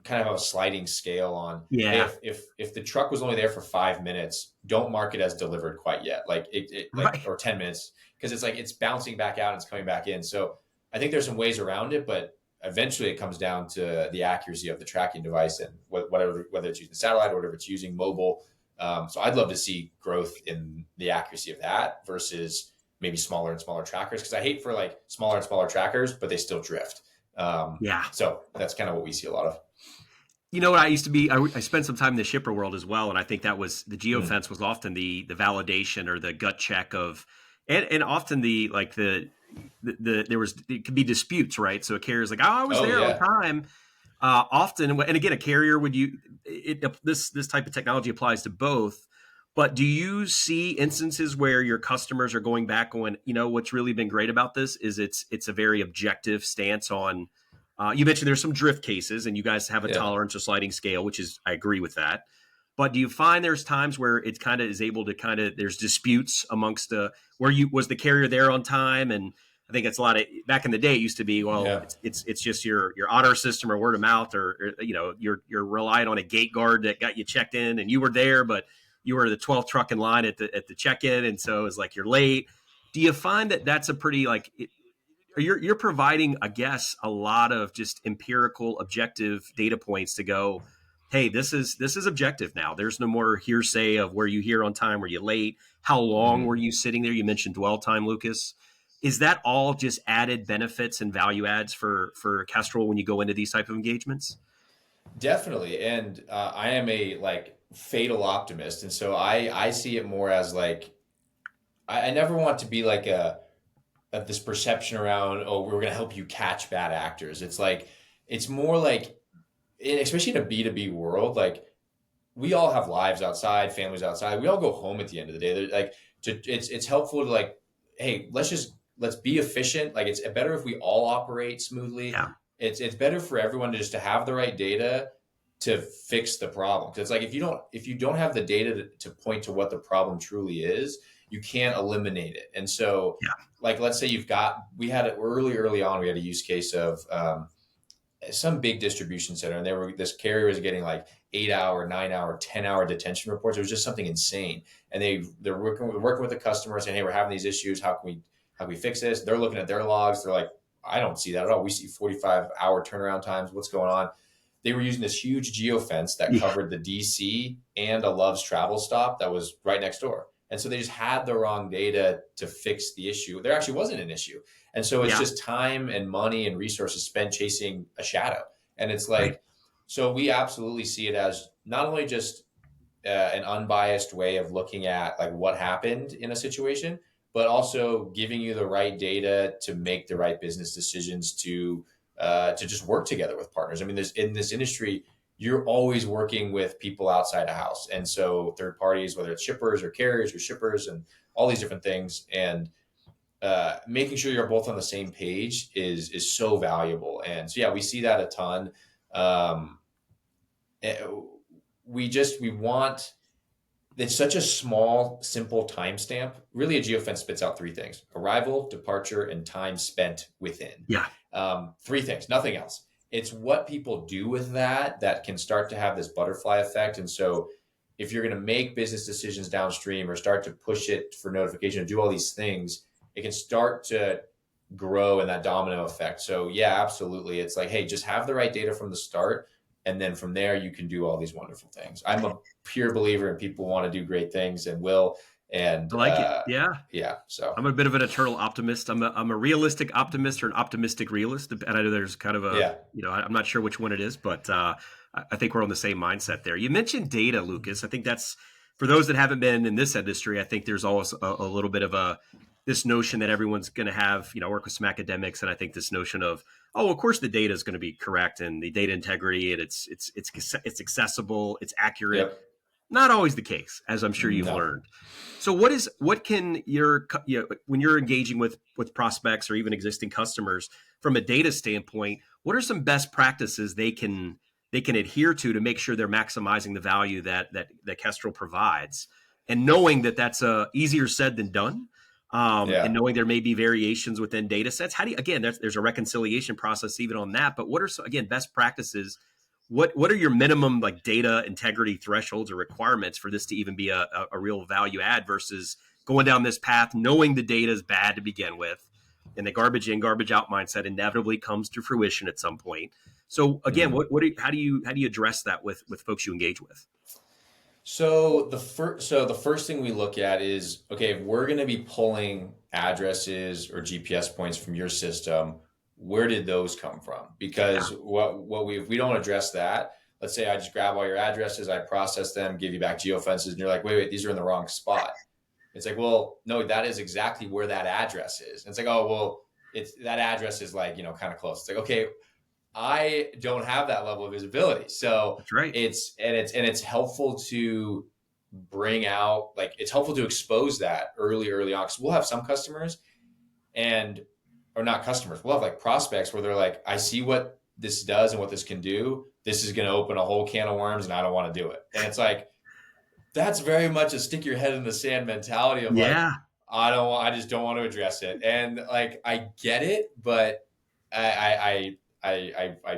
kind of have a sliding scale on, hey, Yeah. if the truck was only there for 5 minutes, don't mark it as delivered quite yet, like like, Right. or 10 minutes, because it's like it's bouncing back out and it's coming back in. So I think there's some ways around it, but eventually it comes down to the accuracy of the tracking device and whatever, whether it's using satellite or whatever it's using mobile. So I'd love to see growth in the accuracy of that versus maybe smaller and smaller trackers, because I hate for like smaller and smaller trackers, but they still drift. Yeah. So that's kind of what we see a lot of. You know what? I used to be. I spent some time in the shipper world as well, and I think that was the Mm. geofence was often the validation or the gut check of, and often the like the there was it could be disputes, right? So a carrier's like, oh, I was Oh there on yeah. time. Often, and again, a carrier would you this type of technology applies to both. But do you see instances where your customers are going back going, what's really been great about this is it's a very objective stance on. You mentioned there's some drift cases, and you guys have a Yeah. tolerance or sliding scale, which is I agree with that. But do you find there's times where it kind of is able to there's disputes amongst where you was the carrier there on time, and I think it's a lot of back in the day. It used to be, well, Yeah. it's just your honor system or word of mouth, or you're relying on a gate guard that got you checked in, and you were there, but you were the 12th truck in line at the check in, and so it's like you're late. Do you find that that's a pretty you're providing, I guess, a lot of just empirical, objective data points to go, hey, this is objective now. There's no more hearsay of were you here on time, were you late, how long Hmm. were you sitting there? You mentioned dwell time, Lucas. Is that all just added benefits and value adds for Kestrel when you go into these type of engagements? Definitely. And I am a like fatal optimist, and so I see it more as like I never want to be like a this perception around, oh, we're going to help you catch bad actors. It's like it's more like, especially in a B2B world, like we all have lives outside, families outside. We all go home at the end of the day. Like it's helpful to like, hey, let's be efficient. Like it's better if we all operate smoothly. Yeah, It's better for everyone to just to have the right data to fix the problem. Because it's like if you don't have the data to point to what the problem truly is, you can't eliminate it. And so, yeah, like let's say we had it early on. We had a use case of some big distribution center, and this carrier was getting like 8 hour, 9 hour, 10 hour detention reports. It was just something insane. And they're working with the customer saying, hey, we're having these issues. How can we fix this? They're looking at their logs. They're like, I don't see that at all. We see 45-hour turnaround times. What's going on? They were using this huge geofence that yeah, covered the DC and a Love's travel stop that was right next door. And so they just had the wrong data to fix the issue. There actually wasn't an issue. And so it's yeah. just time and money and resources spent chasing a shadow. And it's Right. like, so we absolutely see it as not only just an unbiased way of looking at like what happened in a situation, but also giving you the right data to make the right business decisions to just work together with partners. I mean, in this industry, you're always working with people outside a house, and so third parties, whether it's shippers or carriers or shippers, and all these different things, and making sure you're both on the same page is so valuable. And so yeah, we see that a ton. Um, eh, we want it's such a small, simple timestamp. Really, a geofence spits out three things: arrival, departure, and time spent within. Yeah. Three things, nothing else. It's what people do with that can start to have this butterfly effect. And so, if you're going to make business decisions downstream or start to push it for notification or do all these things, it can start to grow in that domino effect. So, yeah, absolutely. It's like, hey, just have the right data from the start. And then from there, you can do all these wonderful things. I'm a pure believer in people want to do great things and will. And I like it. Yeah. yeah, so I'm a bit of an eternal optimist. I'm a realistic optimist or an optimistic realist. And I know there's kind of yeah, I'm not sure which one it is, but I think we're on the same mindset there. You mentioned data, Lucas. I think that's for those that haven't been in this industry. I think there's always a little bit of this notion that everyone's going to have, work with some academics. And I think this notion of, oh, of course the data is going to be correct and the data integrity and it's accessible, it's accurate. yep, Not always the case, as I'm sure you've no. learned. So what can when you're engaging with prospects or even existing customers from a data standpoint, what are some best practices they can adhere to make sure they're maximizing the value that Kestrel provides? And knowing that that's easier said than done. And Yeah. knowing there may be variations within data sets. How do you, again, there's a reconciliation process even on that, but what are, again, best practices? What are your minimum like data integrity thresholds or requirements for this to even be a real value add versus going down this path, knowing the data is bad to begin with, and the garbage in, garbage out mindset inevitably comes to fruition at some point. So again, Mhm. how do you address that with folks you engage with? So the first thing we look at is, okay, if we're going to be pulling addresses or GPS points from your system, where did those come from? Yeah, Because what we if we don't address that, let's say I just grab all your addresses, I process them, give you back geofences, and you're like, wait, these are in the wrong spot. It's like, well, no, that is exactly where that address is. And it's like, oh, well, it's that address is like, kind of close. It's like, okay, I don't have that level of visibility. So that's right. it's helpful to bring out, like, it's helpful to expose that early on. Because we'll have some customers and or not customers, we'll have like prospects where they're like, I see what this does and what this can do. This is going to open a whole can of worms and I don't want to do it. And it's like, that's very much a stick your head in the sand mentality of like, Yeah, I just don't want to address it. And like, I get it, but I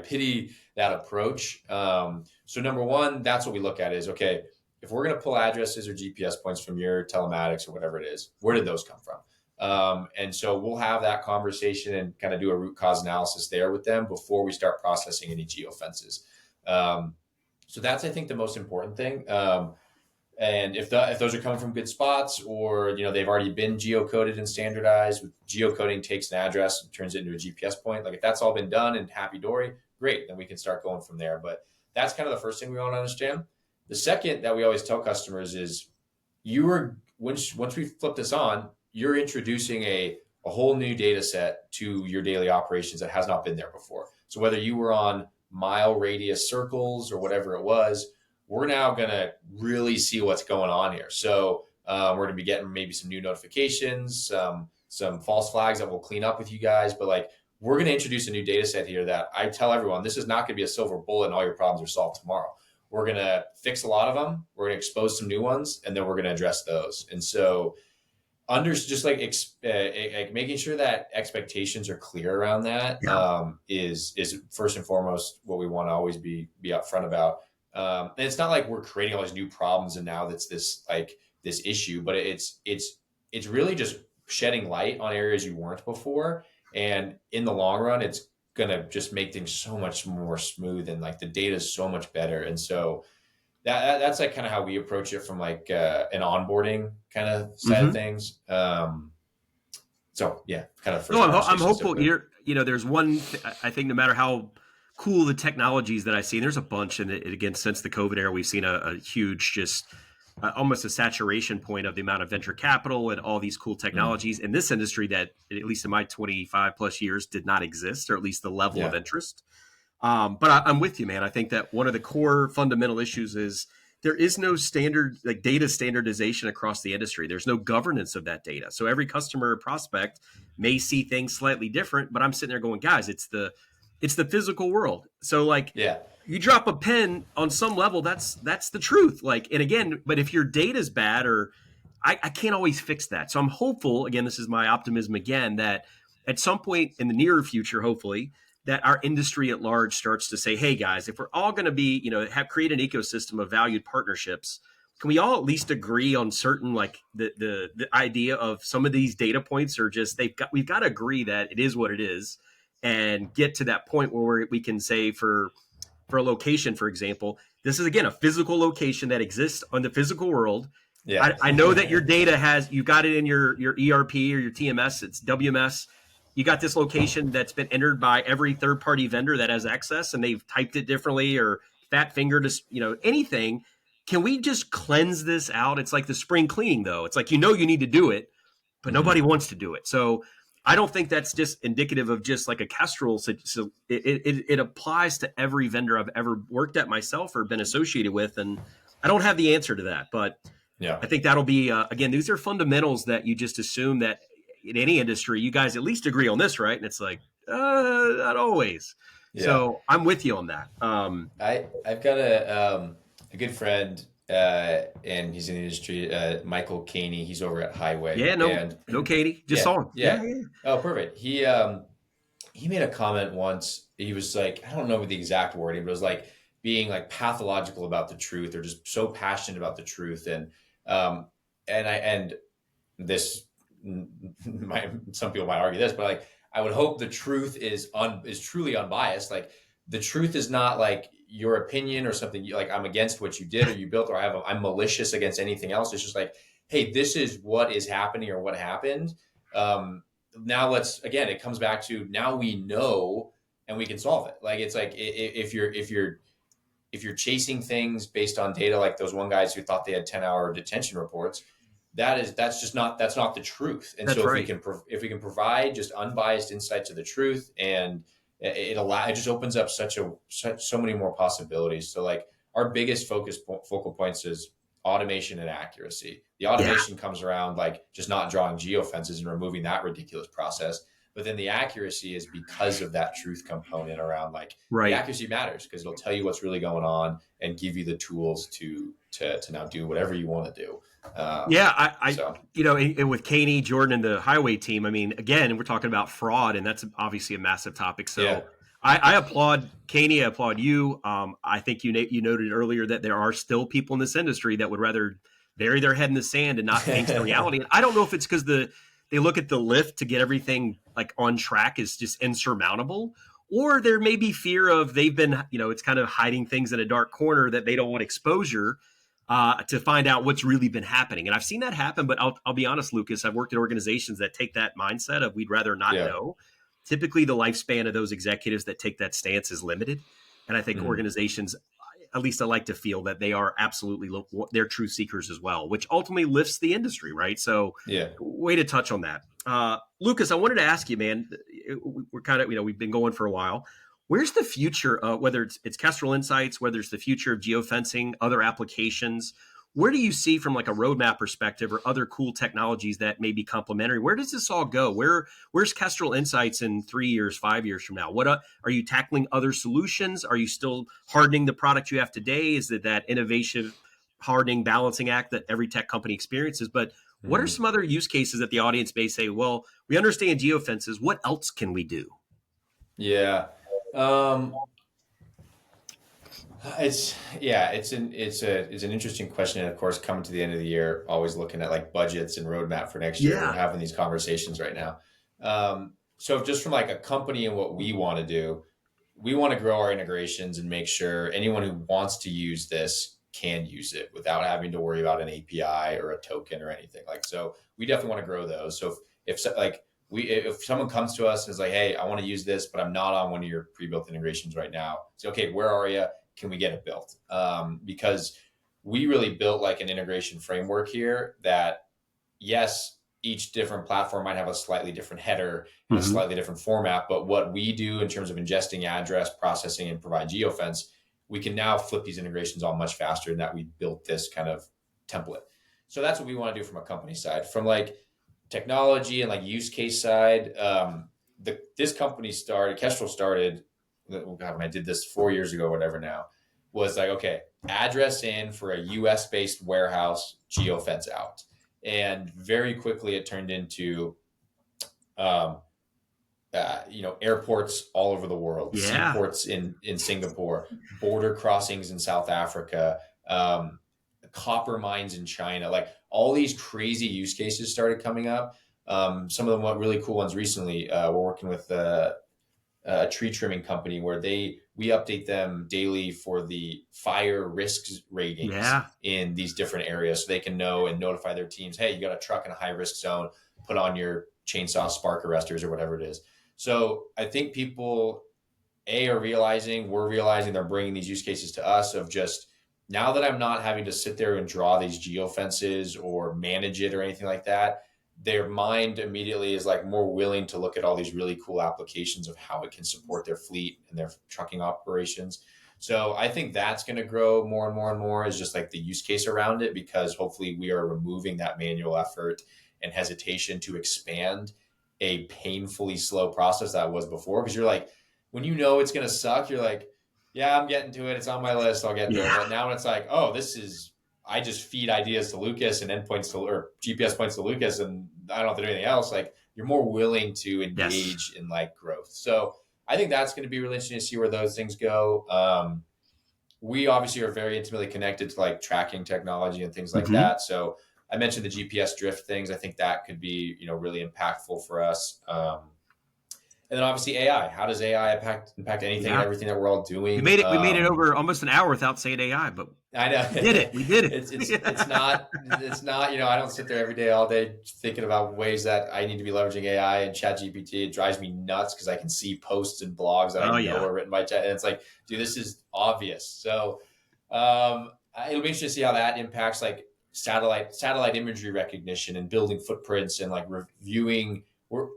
pity that approach. So number one, that's what we look at is, okay, if we're going to pull addresses or GPS points from your telematics or whatever it is, where did those come from? And so we'll have that conversation and kind of do a root cause analysis there with them before we start processing any geofences. So that's, I think, the most important thing. And if those are coming from good spots, or they've already been geocoded and standardized, geocoding takes an address and turns it into a GPS point. Like if that's all been done and happy dory, great, then we can start going from there. But that's kind of the first thing we want to understand. The second that we always tell customers is, once we flip this on, you're introducing a whole new data set to your daily operations that has not been there before. So whether you were on mile radius circles or whatever it was, we're now going to really see what's going on here. So we're going to be getting maybe some new notifications, some false flags that we'll clean up with you guys. But like, we're going to introduce a new data set here that I tell everyone, this is not going to be a silver bullet and all your problems are solved tomorrow. We're going to fix a lot of them. We're going to expose some new ones, and then we're going to address those. And so just like making sure that expectations are clear around that yeah, is first and foremost what we want to always be upfront about. And it's not like we're creating all these new problems and now that's this issue, but it's really just shedding light on areas you weren't before. And in the long run, it's gonna just make things so much more smooth, and like the data is so much better. And so that's like kind of how we approach it from like an onboarding kind of side of mm-hmm. things. So yeah, kind of No, first I'm conversation hopeful typically. here. There's one. I think no matter how cool the technologies that I see, and there's a bunch, and again, since the COVID era, we've seen a huge, just almost a saturation point of the amount of venture capital and all these cool Mm, technologies in this industry that, at least in my 25 plus years, did not exist, or at least the level of yeah, interest. But I'm with you, man. I think that one of the core fundamental issues is there is no standard, like data standardization across the industry. There's no governance of that data. So every customer or prospect may see things slightly different, but I'm sitting there going, guys, it's the physical world. So like yeah, you drop a pen on some level, that's the truth. Like, and again, but if your data's bad, or I can't always fix that. So I'm hopeful, again, this is my optimism again, that at some point in the near future, hopefully, that our industry at large starts to say, hey guys, if we're all going to be, create an ecosystem of valued partnerships, can we all at least agree on certain, like the idea of some of these data points are just, we've got to agree that it is what it is, and get to that point where we can say for a location, for example, this is again a physical location that exists on the physical world. yeah, I know that your data you got it in your ERP or your TMS, it's WMS. You got this location that's been entered by every third party vendor that has access, and they've typed it differently or fat fingered, anything. Can we just cleanse this out? It's like the spring cleaning, though. It's like, you need to do it, but nobody hmm wants to do it. So I don't think that's just indicative of just like a Kestrel. So it applies to every vendor I've ever worked at myself or been associated with. And I don't have the answer to that, but yeah, I think that'll be, again, these are fundamentals that you just assume that in any industry, you guys at least agree on this, right? And it's like, not always. yeah. So I'm with you on that. I've got a good friend and he's in the industry. Michael Caney, he's over at Highway, Yeah, no, and no, Katie, just yeah, saw him. Yeah, yeah. yeah, Oh, perfect. He made a comment once. He was like, I don't know the exact wording, but it was like being like pathological about the truth, or just so passionate about the truth, um, and this some people might argue this, but like I would hope the truth is truly unbiased. Like the truth is not like your opinion or something like I'm against what you did or you built, or I'm malicious against anything else. It's just like, hey, this is what is happening or what happened. Um, Now it comes back to now we know and we can solve it. Like it's like if you're chasing things based on data, like those one guys who thought they had 10-hour detention reports, that's not the truth. And that's so right. if we can provide just unbiased insight to the truth, and it just opens up so many more possibilities. So like our biggest focal points is automation and accuracy. The Yeah, automation comes around like just not drawing geofences and removing that ridiculous process. But then the accuracy is because of that truth component around like the right. accuracy matters because it'll tell you what's really going on and give you the tools to now do whatever you want to do. Yeah, So and with Caney, Jordan, and the Highway team, I mean, again, we're talking about fraud, and that's obviously a massive topic. yeah, So I applaud Caney, I applaud you. I think you noted earlier that there are still people in this industry that would rather bury their head in the sand and not face the reality. And I don't know if it's because they look at the lift to get everything like on track is just insurmountable, or there may be fear of they've been, it's kind of hiding things in a dark corner that they don't want exposure to find out what's really been happening. And I've seen that happen, but I'll be honest, Lucas, I've worked at organizations that take that mindset of we'd rather not yeah, know. Typically, the lifespan of those executives that take that stance is limited. And I think mhm, organizations, at least I like to feel that they are absolutely, they're truth seekers as well, which ultimately lifts the industry, right? So, yeah, way to touch on that. Lucas, I wanted to ask you, man, we're kind of, we've been going for a while. Where's the future, whether it's Kestrel Insights, whether it's the future of geofencing, other applications? Where do you see from like a roadmap perspective or other cool technologies that may be complementary? Where does this all go? Where's Kestrel Insights in 3 years, 5 years from now? What are you tackling other solutions? Are you still hardening the product you have today? Is it that innovation hardening balancing act that every tech company experiences? But what are mhm, some other use cases that the audience may say, well, we understand geofences. What else can we do? yeah. Um, it's an interesting question, and of course, coming to the end of the year, always looking at like budgets and roadmap for next year. We're Yeah. having these conversations right now. So just from like a company and what we want to do, we want to grow our integrations and make sure anyone who wants to use this can use it without having to worry about an API or a token or anything. Like, so we definitely want to grow those. So if someone comes to us and is like, hey, I want to use this, but I'm not on one of your pre-built integrations right now. Say, okay, where are you? Can we get it built? Because we really built like an integration framework here that, yes, each different platform might have a slightly different header and a Mm-hmm. slightly different format, but what we do in terms of ingesting address processing and provide geofence, we can now flip these integrations all much faster than that we built this kind of template. So that's what we want to do from a company side. From like technology and like use case side, this company started, Kestrel started, oh God, when I did this 4 years ago, whatever now, was like, okay, address in for a US based warehouse, geofence out. And very quickly it turned into, um, airports all over the world, Yeah. seaports in Singapore, border crossings in South Africa, copper mines in China. Like all these crazy use cases started coming up. Some of them were really cool ones recently. We're working with a tree trimming company where we update them daily for the fire risks ratings Yeah. in these different areas so they can know and notify their teams, hey, you got a truck in a high risk zone, put on your chainsaw spark arresters or whatever it is. So I think people are realizing, we're realizing, they're bringing these use cases to us of just, now that I'm not having to sit there and draw these geofences or manage it or anything like that, their mind immediately is like more willing to look at all these really cool applications of how it can support their fleet and their trucking operations. So I think that's going to grow more and more and more, is just like the use case around it, because hopefully we are removing that manual effort and hesitation to expand a painfully slow process that was before. Because you're like, when you know it's going to suck, you're like, yeah, I'm getting to it. It's on my list. I'll get there. Yeah. But now it's like, oh, this is I just feed ideas to Lucas and endpoints to, or GPS points to Lucas, and I don't have to do anything else. Like, you're more willing to Yes. engage in like growth. So I think that's going to be really interesting to see where those things go. We obviously are very intimately connected to like tracking technology and things like Mm-hmm. that. So I mentioned the GPS drift things. I think that could be, really impactful for us. And then obviously AI. How does AI impact anything and Yeah. everything that we're all We doing? made it. We made it over almost an hour without saying AI, but I know we did it. We did it. it's not. I don't sit there every day, all day, thinking about ways that I need to be leveraging AI and Chat GPT. It drives me nuts because I can see posts and blogs that Oh I know yeah. are written by Chat, and it's like, dude, this is obvious. So it'll be interesting to see how that impacts like satellite imagery recognition and building footprints and like reviewing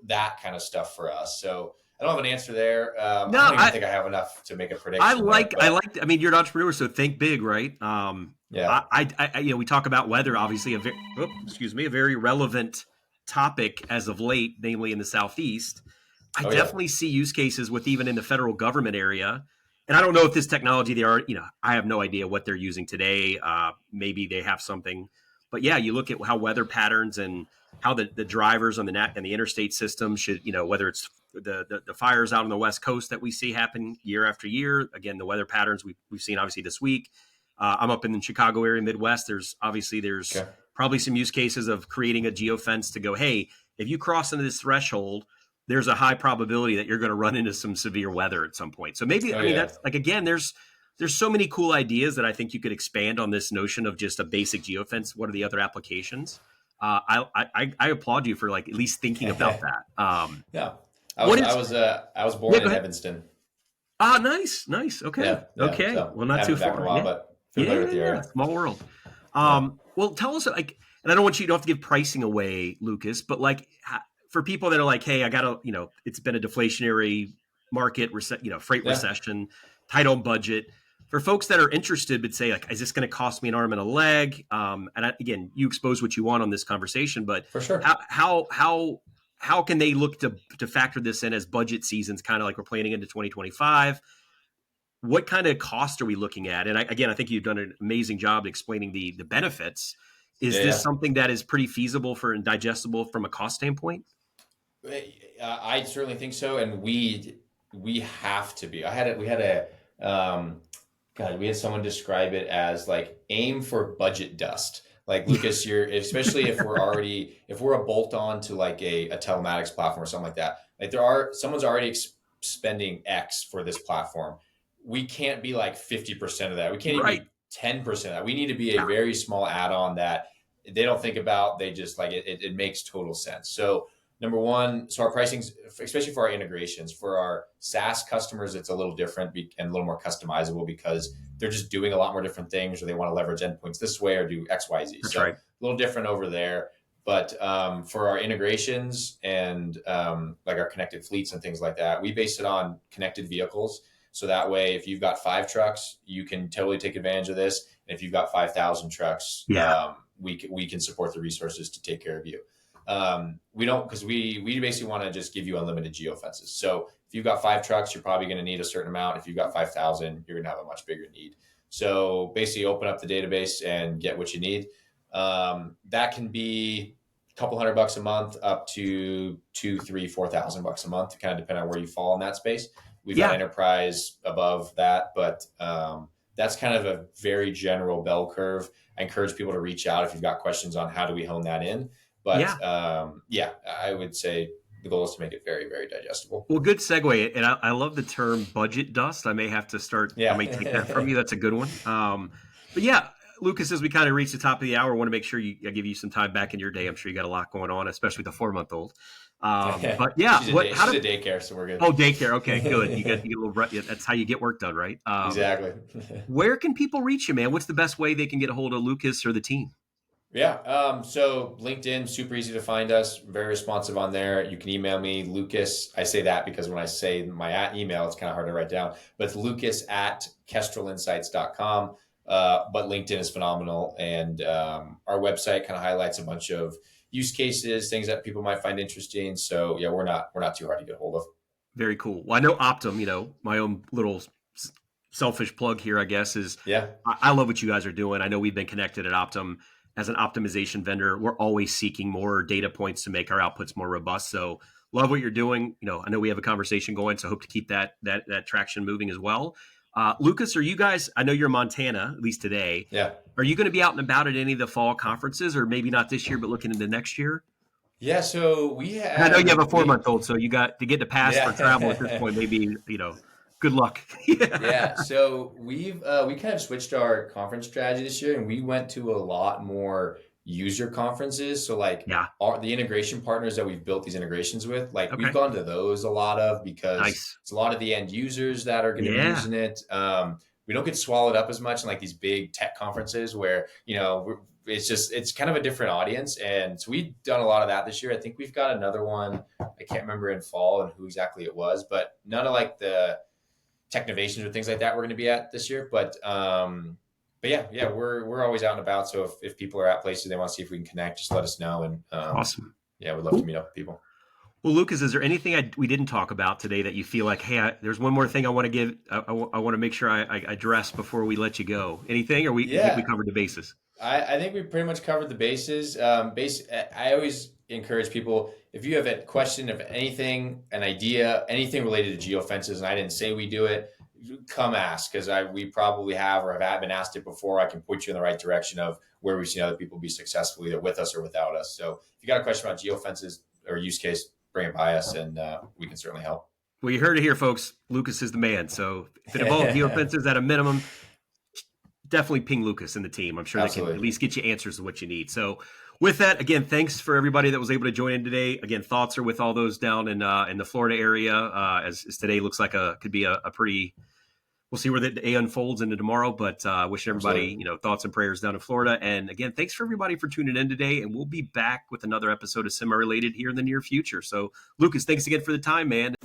that kind of stuff for us. So I don't have an answer there. No, I don't even think I have enough to make a I prediction there, like. I but like. I mean, you're an entrepreneur, so think big, right? yeah. We talk about weather, obviously a very relevant topic as of late, namely in the Southeast. I Oh yeah. definitely see use cases with even in the federal government area. And I don't know if this technology they are, I have no idea what they're using today. Maybe they have something, but yeah, you look at how weather patterns and how the drivers on the net and the interstate system should, whether it's the fires out on the West Coast that we see happen year after year. Again, the weather patterns we've seen obviously this week. I'm up in the Chicago area, Midwest. There's Okay. probably some use cases of creating a geofence to go, hey, if you cross into this threshold, there's a high probability that you're going to run into some severe weather at some point. So maybe, Oh I mean, yeah. that's like, again, there's so many cool ideas that I think you could expand on this notion of just a basic geofence. What are the other applications? I applaud you for like at least thinking about that. Yeah. What is? I was Yeah, born go in ahead. Evanston. Ah, nice, nice. Okay, Yeah. Yeah. okay. So Well, not haven't too been back in a far. while, Yeah, but yeah, familiar yeah, with the yeah. area. Small world. Yeah. Well, tell us like, and I don't have to give pricing away, Lucas, but like for people that are like, hey, I gotta, it's been a deflationary market, freight Yeah. recession, tight on budget. For folks that are interested, but say like, is this going to cost me an arm and a leg? Again, you expose what you want on this conversation, but For sure. how can they look to factor this in as budget seasons, kind of like we're planning into 2025? What kind of cost are we looking at? And I think you've done an amazing job explaining the benefits. Is Yeah. this Yeah. something that is pretty feasible for and digestible from a cost standpoint? I certainly think so, and we have to be. We had a God, we had someone describe it as like aim for budget dust. Like, Lucas, you're, especially if we're a bolt on to like a telematics platform or something like that. Like, someone's already spending X for this platform. We can't be like 50% of that. We can't even Right. be 10% of that. We need to be a Yeah. very small add-on that they don't think about. They just like it. It makes total sense. So number one, so our pricings, especially for our integrations, for our SaaS customers, it's a little different and a little more customizable because they're just doing a lot more different things, or they want to leverage endpoints this way or do X, Y, Z. That's So a right. little different over there. But for our integrations and like our connected fleets and things like that, we base it on connected vehicles. So that way, if you've got 5 trucks, you can totally take advantage of this. And if you've got 5,000 trucks, Yeah. we can support the resources to take care of you. We don't, because we basically want to just give you unlimited geofences. So if you've got 5 trucks, you're probably going to need a certain amount. If you've got 5,000, you're going to have a much bigger need. So basically, open up the database and get what you need. That can be a couple $100 a month up to 2, 3, 4,000 bucks a month, to kind of depend on where you fall in that space. We've got Yeah. enterprise above that, but that's kind of a very general bell curve. I encourage people to reach out if you've got questions on how do we hone that in. But Yeah. yeah, I would say the goal is to make it very, very digestible. Well, good segue. And I love the term budget dust. I may have to I Yeah. may take that from you. That's a good one. But yeah, Lucas, as we kind of reach the top of the hour, I want to make sure I give you some time back in your day. I'm sure you got a lot going on, especially with a 4-month-old. But yeah, she's a daycare, so we're good. Oh, daycare. Okay, good. You get a little. That's how you get work done, right? Exactly. Where can people reach you, man? What's the best way they can get a hold of Lucas or the team? Yeah. So LinkedIn, super easy to find us. Very responsive on there. You can email me, Lucas. I say that because when I say my email, it's kind of hard to write down, but it's lucas@KestrelInsights.com. But LinkedIn is phenomenal. And our website kind of highlights a bunch of use cases, things that people might find interesting. So yeah, we're not too hard to get a hold of. Very cool. Well, I know Optum, my own little selfish plug here, I guess, is Yeah. I love what you guys are doing. I know we've been connected at Optum as an optimization vendor. We're always seeking more data points to make our outputs more robust. So love what you're doing. I know we have a conversation going, so hope to keep that traction moving as well. Lucas, are you guys? I know you're in Montana, at least today. Yeah. Are you going to be out and about at any of the fall conferences, or maybe not this year, but looking into next year? Yeah. So we And I know you have have, a 4 month old, so you got to get the pass for travel at this yeah. point. Maybe good luck. Yeah, so we kind of switched our conference strategy this year, and we went to a lot more user conferences. So like Yeah. the integration partners that we've built these integrations with, like we've Okay. gone to those a lot of because Nice. it's a lot of the end users that are going to be Yeah. using it. We don't get swallowed up as much in like these big tech conferences where it's kind of a different audience, and so we've done a lot of that this year. I think we've got another one. I can't remember in fall and who exactly it was, but none of like the Technovations or things like that we're going to be at this year. But yeah, we're always out and about. So if people are at places they want to see if we can connect, just let us know. And Awesome. yeah, we'd love to meet up with people. Well, Lucas, is there anything we didn't talk about today that you feel like, hey, there's one more thing I want to give, I want to make sure I address before we let you go? Anything, or you think we covered the bases? I think we pretty much covered the bases. I always encourage people, if you have a question of anything, an idea, anything related to geofences, and I didn't say we do it, come ask, because we probably have or have been asked it before. I can point you in the right direction of where we've seen other people be successful, either with us or without us. So if you got a question about geofences or use case, bring it by us, and we can certainly help. Well, you heard it here, folks. Lucas is the man. So if it involves geofences at a minimum, definitely ping Lucas and the team. I'm sure Absolutely. They can at least get you answers to what you need. So with that, again, thanks for everybody that was able to join in today. Again, thoughts are with all those down in the Florida area, as today looks like could be a pretty. We'll see where the day unfolds into tomorrow, but wishing everybody, thoughts and prayers down in Florida. And again, thanks for everybody for tuning in today. And we'll be back with another episode of Semi-Related here in the near future. So, Lucas, thanks again for the time, man.